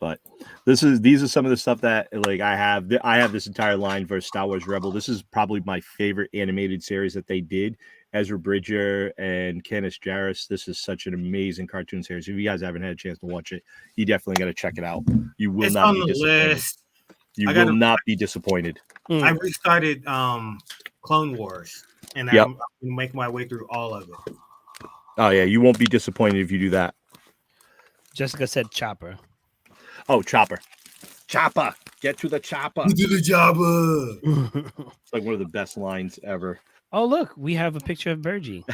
But these are some of the stuff that like I have this entire line for Star Wars Rebel. This is probably my favorite animated series that they did. Ezra Bridger and Candice Jarvis. This is such an amazing cartoon series. If you guys haven't had a chance to watch it, you definitely got to check it out. You will not be disappointed. List. You will not be disappointed. I restarted Clone Wars, and I'm making my way through all of it. Oh yeah, you won't be disappointed if you do that. Jessica said Chopper. Oh, Chopper. Chopper. Get to the chopper. Get to the chopper. It's like one of the best lines ever. Oh, look, we have a picture of Virgie.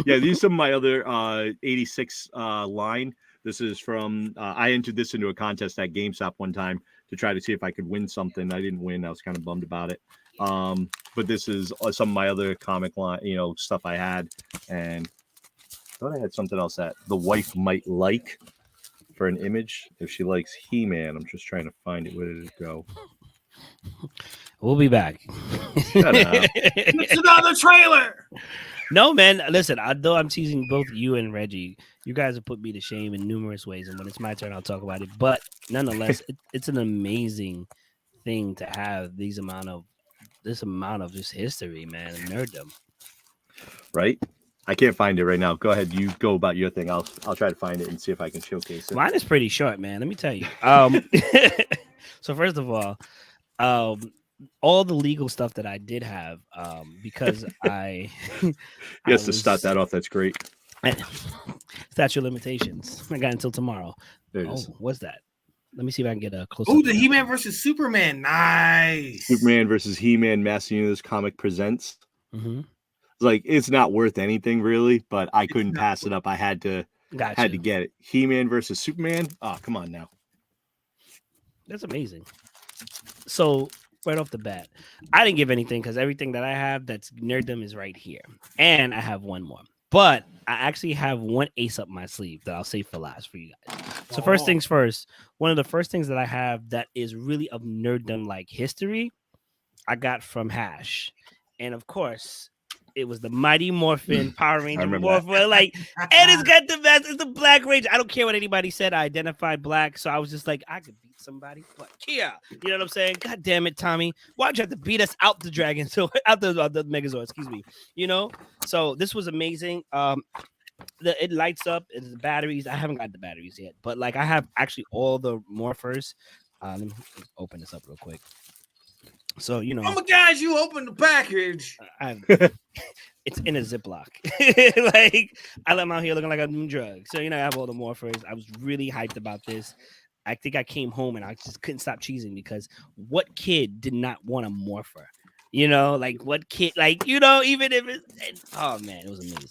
Yeah, these are my other 86 line. This is from, I entered this into a contest at GameStop one time to try to see if I could win something. I didn't win. I was kind of bummed about it. But this is some of my other comic line, stuff I had. And I thought I had something else that the wife might like for an image. If she likes He-Man, I'm just trying to find it. Where did it go? We'll be back. Shut up. It's another trailer. No, man. Listen, although I'm teasing both you and Reggie, you guys have put me to shame in numerous ways. And when it's my turn, I'll talk about it. But nonetheless, it's an amazing thing to have this amount of just history, man, and nerddom. Right? I can't find it right now. Go ahead. You go about your thing. I'll try to find it and see if I can showcase it. Mine is pretty short, man. Let me tell you. So first of all the legal stuff that I did have, because I yes, to start that off, that's great. Statute of limitations. I got until tomorrow. What's that? Let me see if I can get a close. Oh, the He-Man versus Superman. Nice. Superman versus He-Man Master Universe Comic presents. Mm-hmm. Like, it's not worth anything really, but I couldn't pass it up. I had to get it. He-Man versus Superman. Oh, come on now. That's amazing. So right off the bat, I didn't give anything because everything that I have that's nerddom is right here, and I have one more. But I actually have one ace up my sleeve that I'll save for last for you guys. So first things first, one of the first things that I have that is really of nerddom like history, I got from Hash, and of course, it was the Mighty Morphin Power Ranger Morphin. And it's got the best. It's the Black Ranger. I don't care what anybody said. I identified black, so I was just like, I could beat somebody. But yeah, you know what I'm saying? God damn it, Tommy! Why'd you have to beat us out the dragon? So out the Megazord. Excuse me. So this was amazing. It lights up. It's the batteries. I haven't got the batteries yet, but like I have actually all the morphers. Let me open this up real quick. So oh my God, you opened the package. It's in a Ziploc. Like I'm out here looking like I'm doing drugs. So I have all the morphers. I was really hyped about this. I think I came home and I just couldn't stop cheesing because what kid did not want a morpher? Like what kid? Like even if oh man, it was amazing.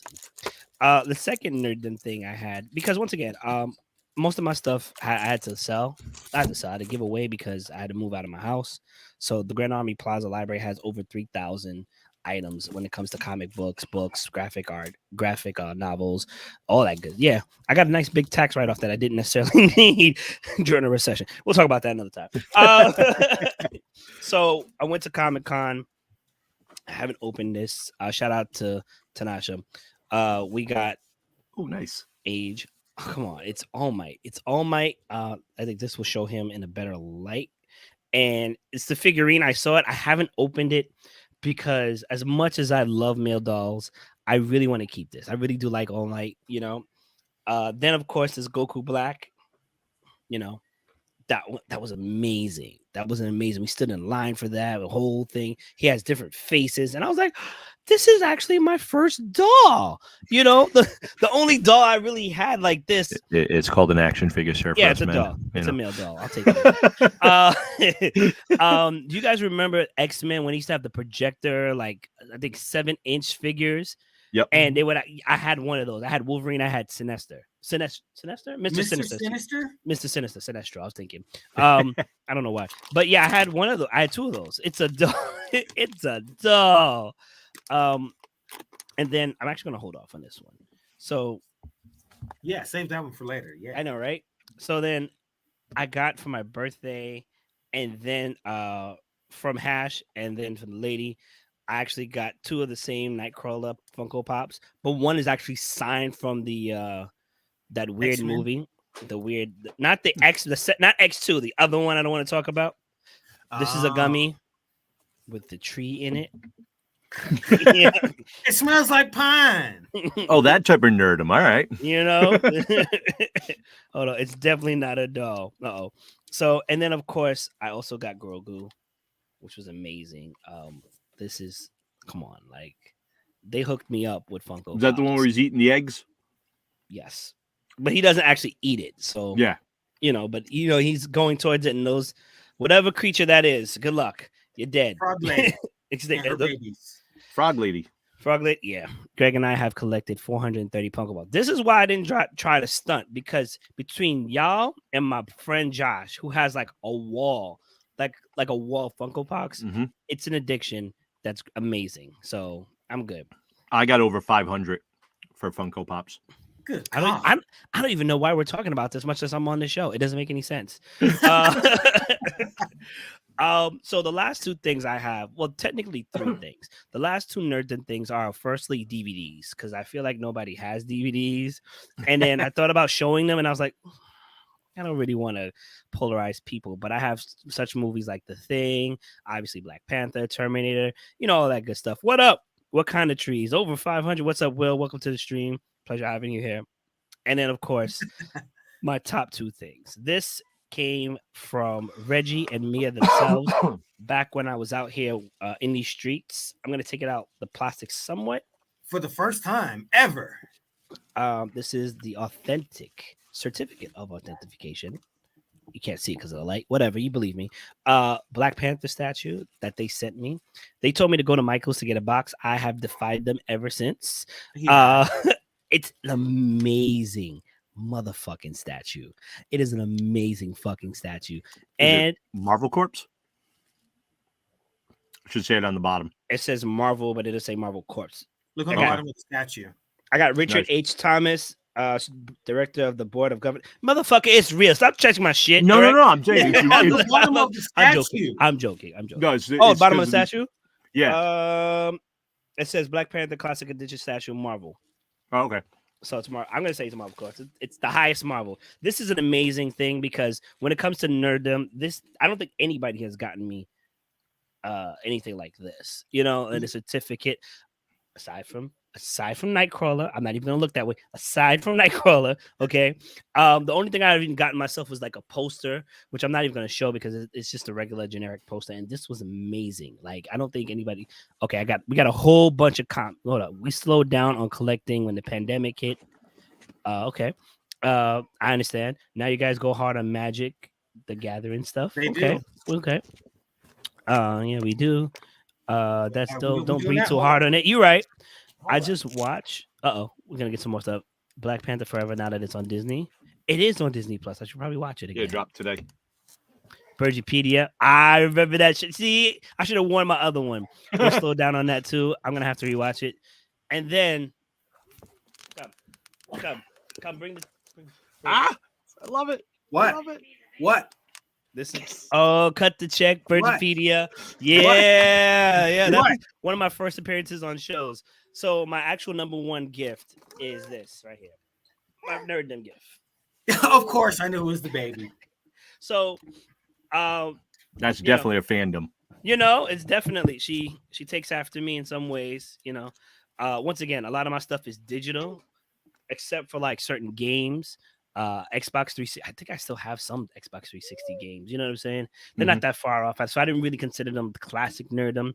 The second nerddom thing I had, because once again, most of my stuff I had to sell. I had to give away because I had to move out of my house. So the Grand Army Plaza Library has over 3,000 items when it comes to comic books, graphic art, graphic novels, all that good. Yeah, I got a nice big tax write-off that I didn't necessarily need during a recession. We'll talk about that another time. So I went to Comic-Con. I haven't opened this. Shout out to Tanasha. We got nice Age. Oh, come on, it's All Might. I think this will show him in a better light. and it's the figurine. I saw it. I haven't opened it because as much as I love male dolls, I really want to keep this. I really do like All Might, you know. Then of course there's Goku Black, you know. That was amazing. That was amazing. We stood in line for that, the whole thing. He has different faces, and I was like, "This is actually my first doll." You know, the only doll I really had like this. It's called an action figure, sir. Yeah, it's a doll. It's a male doll. I'll take it. Do you guys remember X-Men when he used to have the projector, like I think 7-inch figures? Yep. And they would. I had one of those. I had Wolverine. I had Sinestro. Mr. Sinister. Sinestro. I was thinking. I don't know why, but yeah, I had one of those. I had two of those. It's a doll. It's a doll. And then I'm actually gonna hold off on this one. So yeah, save that one for later. Yeah, I know, right? So then I got for my birthday, and then from Hash, and then from the lady, I actually got two of the same Nightcrawler Funko Pops, but one is actually signed from the that weird X-Men? movie, the weird, not the not X2, the other one I don't want to talk about. This is a gummy with the tree in it. Yeah. It smells like pine. Oh, that type of nerdum. All right. You know, hold on, it's definitely not a doll. Uh-oh. So, and then of course, I also got Grogu, which was amazing. This is, come on, like they hooked me up with Funko. Is that Pops. the one where he's eating the eggs? Yes, but he doesn't actually eat it. So yeah, you know, but you know he's going towards it, and those whatever creature that is, good luck. You're dead. Frog lady. Frog lady. Frog lady. Yeah. Greg and I have collected 430 Funko Pops. This is why I didn't try to stunt, because between y'all and my friend Josh, who has like a wall, like a wall of Funko Pops, it's an addiction that's amazing. So I'm good. I got over 500 for Funko Pops. Good. I don't even know why we're talking about this much as I'm on the show. It doesn't make any sense. So the last two things I have, well, technically three things. The last two Nerddom things are firstly DVDs, because I feel like nobody has DVDs. And then I thought about showing them, and I was like, I don't really want to polarize people, but I have such movies like The Thing, obviously Black Panther, Terminator, you know, all that good stuff. What up? What kind of trees? Over 500. What's up, Will? Welcome to the stream. Pleasure having you here. And then, of course, my top two things. This came from Reggie and Mia themselves back when I was out here in these streets. I'm going to take it out the plastic somewhat. For the first time ever. This is the authentic certificate of authentication. You can't see it because of the light. Whatever, you believe me. Black Panther statue that they sent me. They told me to go to Michael's to get a box. I have defied them ever since. Yeah. It's an amazing motherfucking statue. It is an amazing fucking statue. And Marvel Corps? I should say it on the bottom. It says Marvel, but it doesn't say Marvel Corps. Look on the bottom of the statue. I got Richard H. Thomas, director of the board of government. Motherfucker, it's real. Stop checking my shit. No, right? No. I'm joking. I'm joking. No, bottom of the statue? Yeah. It says Black Panther Classic Edition statue Marvel. Oh, okay. So it's Marvel. I'm going to say it's Marvel Corps. It's the highest Marvel. This is an amazing thing because when it comes to nerddom, I don't think anybody has gotten me anything like this. You know, and a certificate aside from Nightcrawler. I'm not even gonna look that way. Aside from Nightcrawler, okay. The only thing I've even gotten myself was like a poster, which I'm not even gonna show because it's just a regular generic poster. And this was amazing. Like I don't think anybody. Okay, we got a whole bunch of Hold up, we slowed down on collecting when the pandemic hit. Okay. I understand. Now you guys go hard on Magic, the Gathering stuff. They do. Okay. Yeah, we do. That's still don't breathe too hard on it. You're right. I just watch. We're gonna get some more stuff. Black Panther Forever. Now that it's on Disney, it is on Disney Plus. I should probably watch it again. Yeah, dropped today. Burgipedia. I remember that shit. See, I should have worn my other one. We'll slow down on that too. I'm gonna have to rewatch it. And then, come, bring the. I love it. What? I love it. What? This is cut the check, Burgipedia. Yeah. That's one of my first appearances on shows. So my actual number one gift is this right here. My nerddom gift. Of course, I knew it was the baby. So That's definitely a fandom. It's definitely she takes after me in some ways. Once again, a lot of my stuff is digital, except for like certain games. Xbox 360. I think I still have some Xbox 360 games. You know what I'm saying? They're not that far off, so I didn't really consider them classic nerdom.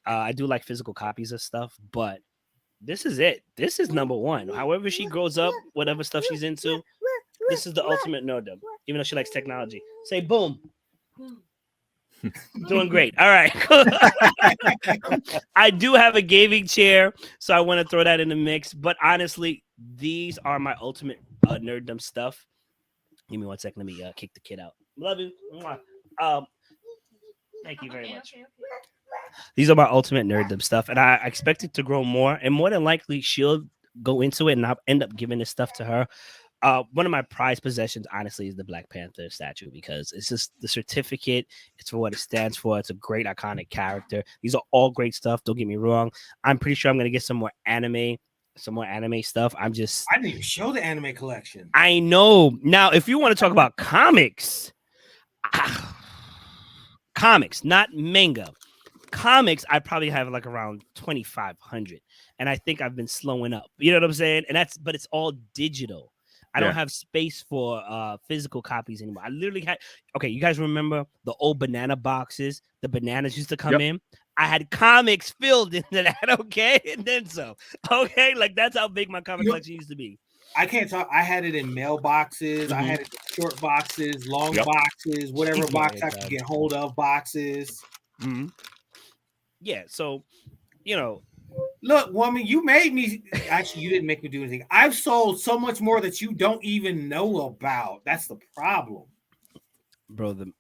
I do like physical copies of stuff, but this is it. This is number one. However she grows up, whatever stuff she's into, this is the ultimate nerdom. Even though she likes technology. Say boom. Doing great. All right. I do have a gaming chair, so I want to throw that in the mix. But honestly, these are my ultimate nerddom stuff. Give me 1 second. Let me kick the kid out. Love you. Thank you very much. These are my ultimate nerddom stuff, and I expect it to grow more. And more than likely, she'll go into it, and I'll end up giving this stuff to her. One of my prized possessions, honestly, is the Black Panther statue because it's just the certificate. It's for what it stands for. It's a great, iconic character. These are all great stuff. Don't get me wrong. I'm pretty sure I'm going to get some more anime stuff. I didn't even show the anime collection. I know. Now, if you want to talk about comics, not manga. Comics, I probably have like around 2,500, and I think I've been slowing up. You know what I'm saying? But it's all digital. I don't have space for physical copies anymore. I literally had. Okay, you guys remember the old banana boxes? The bananas used to come in. I had comics filled into that. Okay, and then so. Okay, like that's how big my comic collection used to be. I can't talk. I had it in mailboxes. I had it in short boxes, long boxes, whatever box I could get hold of. Boxes. Yeah, so look, woman, you made me. Actually, you didn't make me do anything. I've sold so much more that you don't even know about. That's the problem, bro. The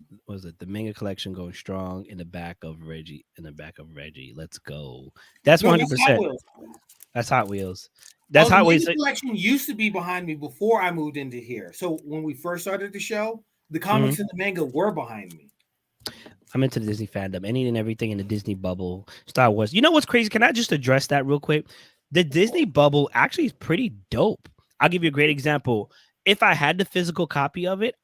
manga collection going strong in the back of Reggie. Let's go. That's 100%. That's Hot Wheels. That's Hot Wheels. The collection used to be behind me before I moved into here. So when we first started the show, the comics and the manga were behind me. I'm into the Disney fandom, any and everything in the Disney bubble. Star Wars. You know what's crazy? Can I just address that real quick? The Disney bubble actually is pretty dope. I'll give you a great example. If I had the physical copy of it,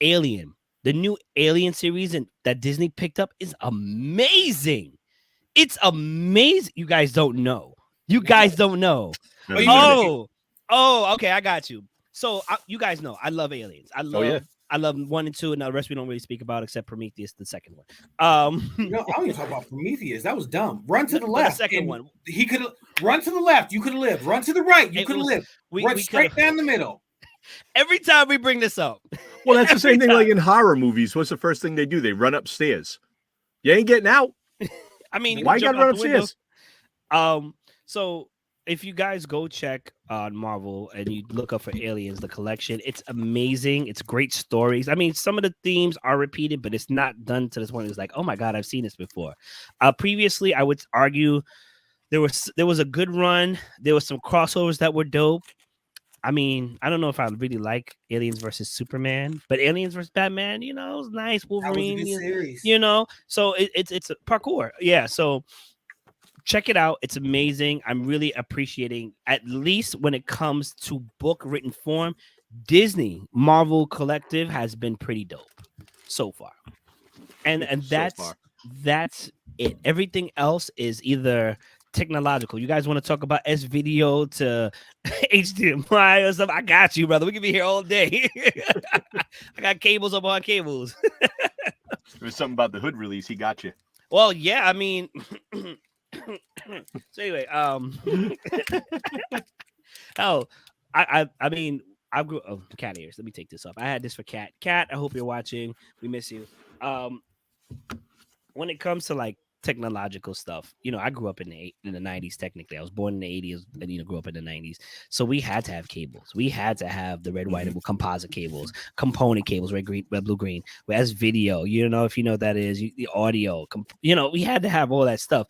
Alien, the new Alien series that Disney picked up is amazing. It's amazing. You guys don't know. Oh, okay. I got you. So you guys know I love Aliens. I love 1 and 2, and the rest we don't really speak about except Prometheus, the second one. I don't even talk about Prometheus. That was dumb. Run to the left. The second one. He could run to the left. You could have lived. Run to the right. You could have lived. Run straight down the middle. Every time we bring this up. Well, that's the same thing like in horror movies. What's the first thing they do? They run upstairs. You ain't getting out. I mean, why you gotta run upstairs? So if you guys go check on Marvel and you look up for Aliens, the collection, it's amazing. It's great stories. I mean, some of the themes are repeated, but it's not done to this point. It's like, oh my God, I've seen this before. Previously, I would argue there was a good run. There was some crossovers that were dope. I mean, I don't know if I really like Aliens versus Superman, but Aliens versus Batman, it was nice. Wolverine, that was a good series. So it's a parkour. Yeah, so check it out. It's amazing. I'm really appreciating, at least when it comes to book written form, Disney Marvel Collective has been pretty dope so far. And that's it. Everything else is either technological. You guys want to talk about SVDO to HDMI or something? I got you, brother. We can be here all day. I got cables upon cables. There's something about the hood release. He got you. Well, yeah. I mean, so anyway, I mean, I grew. Oh, cat ears. Let me take this off. I had this for Cat. Cat, I hope you're watching. We miss you. When it comes to like technological stuff, I grew up in the 90s. Technically, I was born in the 80s and grew up in the 90s. So we had to have cables. We had to have the red, white, and composite cables, component cables, red, green, red, blue, green. Whereas video, if you know what that is, the audio. We had to have all that stuff.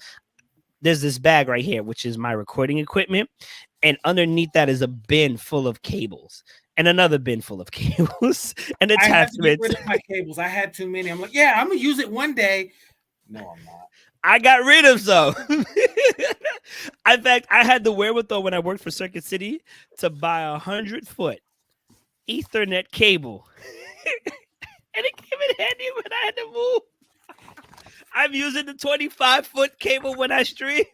There's this bag right here, which is my recording equipment, and underneath that is a bin full of cables. And another bin full of cables and attachments. I had to get rid of my cables. I had too many. I'm like, yeah, I'm gonna use it one day. No, I'm not. I got rid of some. In fact, I had the wherewithal when I worked for Circuit City to buy 100-foot Ethernet cable. And it came in handy when I had to move. I'm using the 25-foot cable when I stream.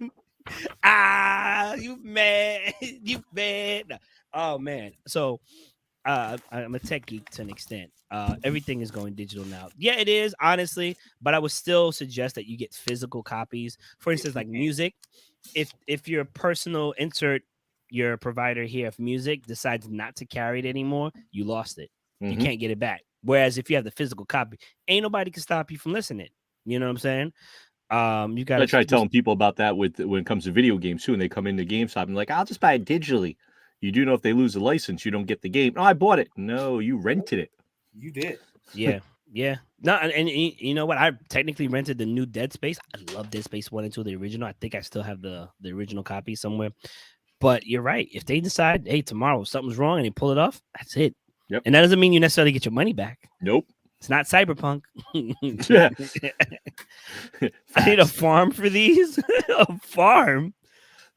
You mad? You mad? Oh man. So I'm a tech geek to an extent. Everything is going digital now. Yeah, it is, honestly, but I would still suggest that you get physical copies. For instance, like music. If your personal your provider here of music decides not to carry it anymore, you lost it. You can't get it back. Whereas if you have the physical copy, ain't nobody can stop you from listening. You know what I'm saying? You got I try telling people about that when it comes to video games too, and they come into GameStop and like, I'll just buy it digitally. You do know if they lose the license, you don't get the game. No, I bought it. No, you rented it. You did. Yeah. No, and you know what? I technically rented the new Dead Space. I love Dead Space 1 and 2, the original. I think I still have the original copy somewhere. But you're right. If they decide, hey, tomorrow something's wrong and they pull it off, that's it. Yep. And that doesn't mean you necessarily get your money back. Nope. It's not Cyberpunk. Yeah. I need a farm for these. A farm.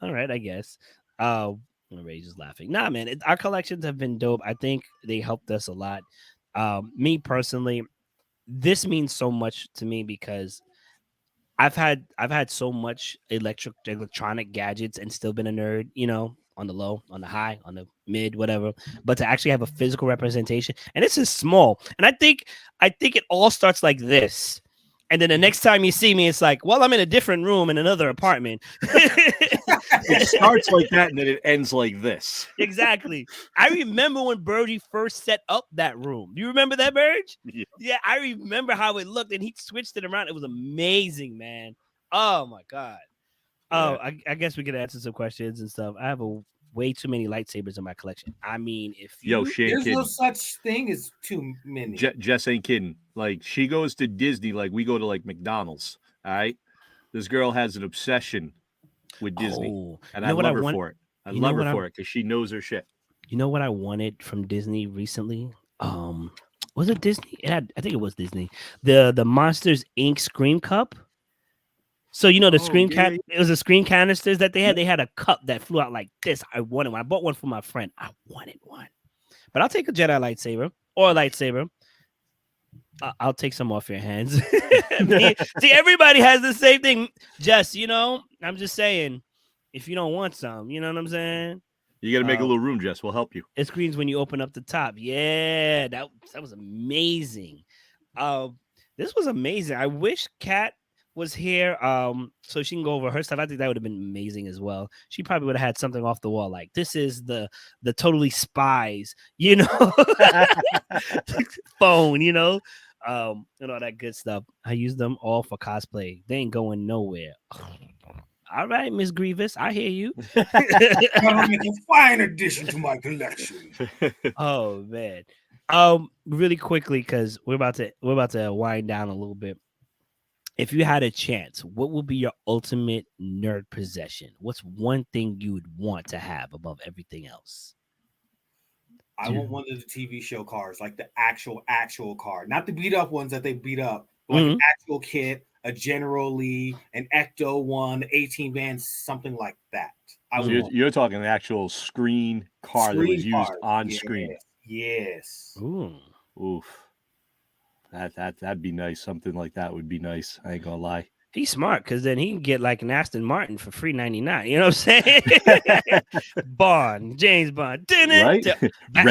All right, I guess. Ray's just laughing. Nah, man, our collections have been dope. I think they helped us a lot. Me personally, this means so much to me because I've had so much electronic gadgets and still been a nerd, on the low, on the high, on the mid, whatever. But to actually have a physical representation, and this is small, and I think it all starts like this. And then the next time you see me, it's like, well, I'm in a different room in another apartment. It starts like that, and then it ends like this. Exactly. I remember when Birdie first set up that room. Do you remember that, Burge? Yeah, I remember how it looked, and he switched it around. It was amazing, man. Oh, my God. Oh, I guess we could answer some questions and stuff. I have way too many lightsabers in my collection. I mean, there's no such thing as too many. Jess ain't kidding. Like, she goes to Disney like we go to like McDonald's. All right, this girl has an obsession with Disney, and I love her for it. I love her for it because she knows her shit. You know what I wanted from Disney recently? Was it Disney? I think it was Disney. The Monsters Inc. Scream Cup. So it was the screen canisters that they had. They had a cup that flew out like this. I wanted one. I bought one for my friend. I wanted one, but I'll take a Jedi lightsaber or a lightsaber. I'll take some off your hands. See, everybody has the same thing. Just I'm just saying, if you don't want some, you know what I'm saying. You got to make a little room, Jess. We'll help you. It screams when you open up the top. Yeah, that was amazing. This was amazing. I wish Kat was here so she can go over her stuff. I think that would have been amazing as well. She probably would have had something off the wall like, this is the totally spies, phone, and all that good stuff. I use them all for cosplay. They ain't going nowhere. All right, Miss Grievous, I hear you. Make a fine addition to my collection. Oh man. Really quickly, because we're about to wind down a little bit. If you had a chance, what would be your ultimate nerd possession? What's one thing you would want to have above everything else? I want one of the TV show cars, like the actual car, not the beat up ones that they beat up, but like an actual kit, a General Lee, an Ecto one, 18 Vans, something like that. You're talking an actual screen car that was used on screen. Yes. Ooh. Oof. That'd be nice. Something like that would be nice. I ain't gonna lie. He's smart because then he can get like an Aston Martin for $3.99. You know what I'm saying? James Bond. Right?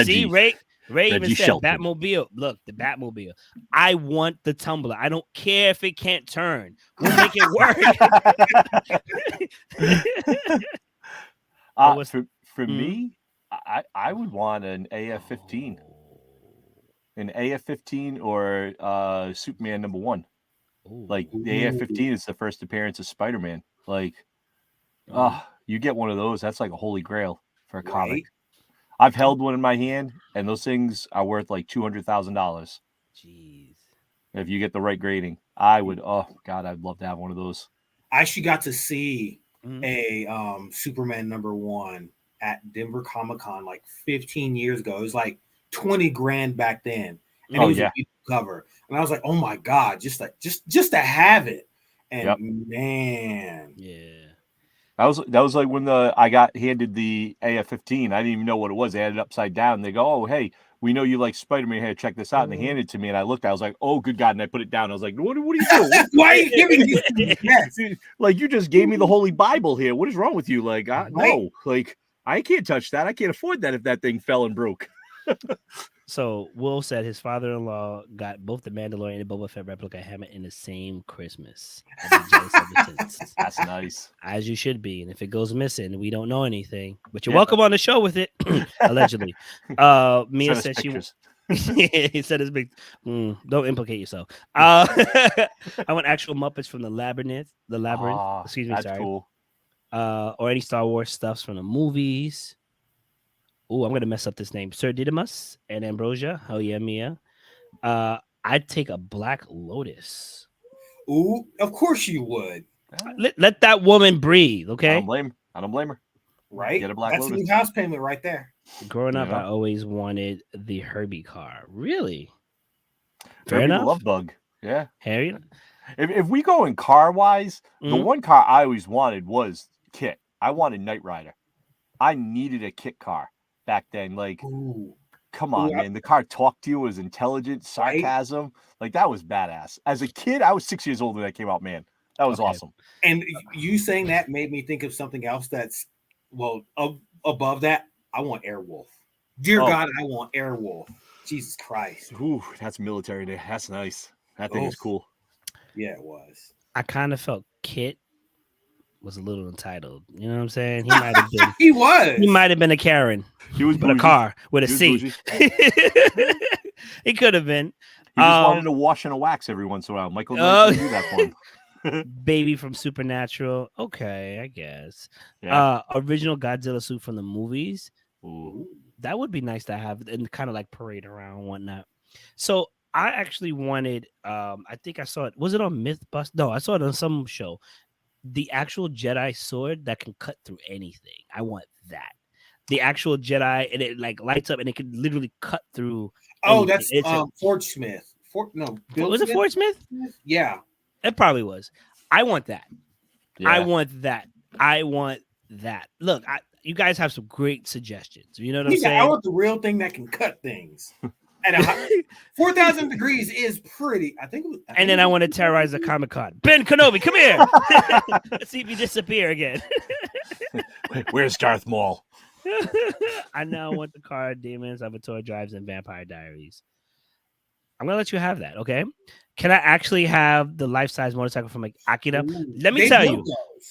See, Ray even said Shelton. Batmobile. Look, the Batmobile. I want the tumbler. I don't care if it can't turn. We'll make it work. For me, I would want an AF-15. An AF-15 or Superman #1. Like the AF-15 is the first appearance of Spider-Man. Like, you get one of those, that's like a holy grail for a comic. I've held one in my hand, and those things are worth like $200,000. Jeez. If you get the right grading, I would. Oh God, I'd love to have one of those. I actually got to see a Superman #1 at Denver Comic-Con like 15 years ago. It was like $20,000 back then, and it was a cover. And I was like, "Oh my God!" Just to have it. And man, that was like when I got handed the AF-15. I didn't even know what it was. They had it upside down. They go, "Oh, hey, we know you like Spider-Man. Here, check this out. And they handed it to me, and I looked. I was like, oh, good God. And I put it down. I was like, what are you doing? Why are you giving me this? Yes. Like, you just gave me the Holy Bible here. What is wrong with you? Like, no. Like, I can't touch that. I can't afford that if that thing fell and broke. So Will said his father-in-law got both the Mandalorian and Boba Fett replica helmet in the same Christmas. That's nice. As you should be. And if it goes missing, we don't know anything. But you're welcome on the show with it, allegedly. Mia said she he said it's big. Don't implicate yourself. I want actual Muppets from the Labyrinth. Excuse me, sorry. Cool. Or any Star Wars stuffs from the movies. Oh, I'm gonna mess up this name. Sir Didymus and Ambrosia. Oh yeah, Mia. I'd take a Black Lotus. Ooh, of course you would. Let that woman breathe, okay? I don't blame her. Right? Get a Black That's Lotus. a new house payment right there. Growing up, I always wanted the Herbie car. Really? Fair Herbie enough. The Love Bug. Yeah. Harry? If we go in car-wise, the one car I always wanted was Kit. I wanted Knight Rider. I needed a Kit car back then. Like, come on, man. The car talked to you, was intelligent, sarcasm. Right? Like, that was badass. As a kid, I was 6 years old when that came out, man. That was awesome. And you saying that made me think of something else that's, above that. I want Airwolf. Dear God, I want Airwolf. Jesus Christ. Ooh, that's military day. That's nice. That thing is cool. Yeah, it was. I kind of felt Kit was a little entitled. You know what I'm saying? He might have been. He was. He might have been a Karen. He was a car with a C. He could have been. He just wanted to wash and a wax every once in a while. Michael Knight do that for him. Baby from Supernatural. Okay, I guess. Yeah. Original Godzilla suit from the movies. Ooh. That would be nice to have and kind of like parade around and whatnot. So I actually wanted, I think I saw it. Was it on Mythbusters? No, I saw it on some show. The actual Jedi sword that can cut through anything. I want that. The actual Jedi, and it like lights up and it can literally cut through. Oh, that's Forge Smith. Was it Forge Smith? Yeah. It probably was. I want that. Yeah. I want that. Look, you guys have some great suggestions. You know what I'm saying? I want the real thing that can cut things. And 4,000 degrees is pretty. And then I want to terrorize the Comic-Con. Ben Kenobi, come here. Let's see if you disappear again. Where's Darth Maul? I now want the car, Demons, Avatar Drives, and Vampire Diaries. I'm gonna let you have that, okay? Can I actually have the life-size motorcycle from Akira? Let me tell you,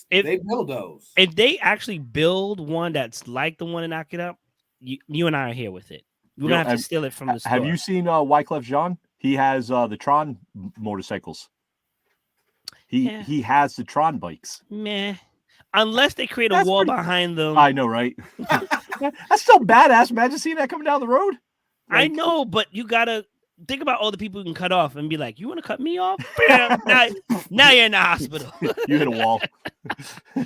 they build those. If they actually build one that's like the one in Akira, you and I are here with it. We're gonna have to steal it from the store. Have you seen Wyclef Jean? He has the Tron motorcycles. He has the Tron bikes. Meh. Unless they create a wall behind them. I know, right? That's still badass. Imagine seeing that coming down the road. Like, I know, but you gotta think about all the people you can cut off and be like, you want to cut me off? now you're in the hospital. You hit a wall.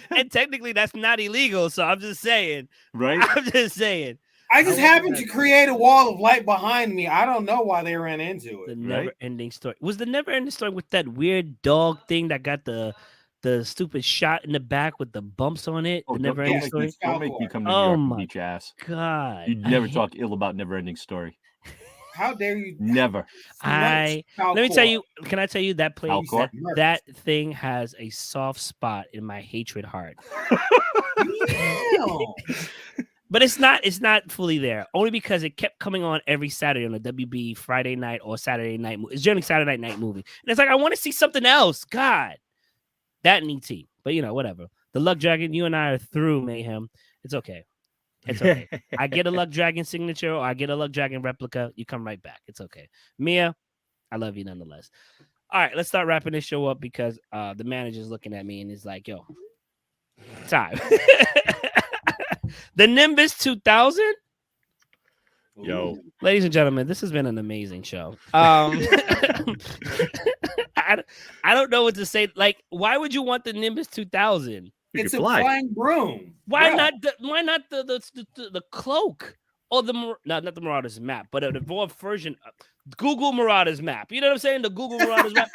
And technically that's not illegal. So I'm just saying. Right? I'm just saying. I just happened to create a wall of light behind me. I don't know why they ran into it. The never-ending story. Was the never-ending story with that weird dog thing that got the stupid shot in the back with the bumps on it? Oh, the never-ending story. Don't make me come to New York and beat your ass. God. You'd never talk ill about never-ending story. How dare you? Never. Let me tell you. Can I tell you that place? That thing has a soft spot in my hatred heart. But it's not fully there. Only because it kept coming on every Saturday on the WB Friday night or Saturday night. It's generally Saturday night movie, and it's like I want to see something else. God, that and ET. But whatever. The Luck Dragon. You and I are through, Mayhem. It's okay. It's okay. I get a Luck Dragon signature or I get a Luck Dragon replica. You come right back. It's okay. Mia, I love you nonetheless. All right, let's start wrapping this show up because the manager's looking at me and is like, yo, time. The Nimbus 2000. Yo, ladies and gentlemen, this has been an amazing show. I don't know what to say. Like, why would you want the Nimbus 2000? It's a flying broom. Why not the cloak or not the Marauders map, but an evolved version of Google Marauders map? You know what I'm saying? The Google Marauders map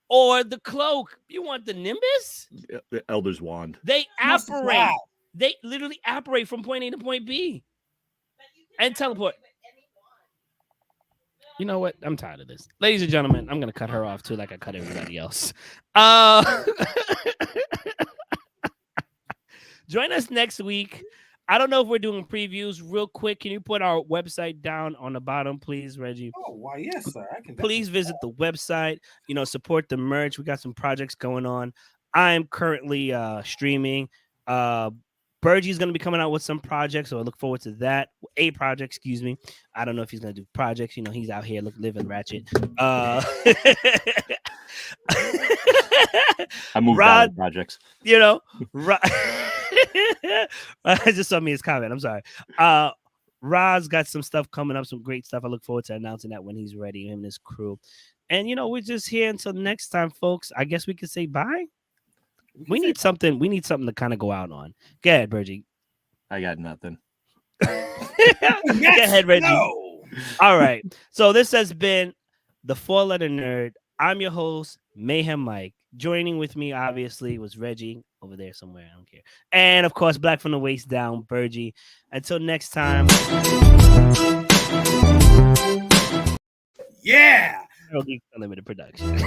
or the cloak. You want the Nimbus? The Elder's Wand. They apparate. They literally apparate from point A to point B and teleport. You know what? I'm tired of this. Ladies and gentlemen, I'm going to cut her off too, like I cut everybody else. Join us next week. I don't know if we're doing previews. Real quick, can you put our website down on the bottom, please, Reggie? Oh, why, yes, sir. I can. Please visit the website. Support the merch. We got some projects going on. I'm currently streaming. Bergie's going to be coming out with some projects, so I look forward to that. A project, excuse me. I don't know if he's going to do projects. He's out here living ratchet. I moved out of projects. I just saw me his comment. I'm sorry. Rod's got some stuff coming up, some great stuff. I look forward to announcing that when he's ready, him and his crew. And we're just here until next time, folks. I guess we could say bye. We need something to kind of go out on. Go ahead, Bergie. I got nothing. Go ahead, Reggie. No. All right. So this has been the 4-Letter Nerd. I'm your host, Mayhem Mike. Joining with me, obviously, was Reggie over there somewhere. I don't care. And of course, Black from the Waist Down, Bergie. Until next time. Yeah. Unlimited production.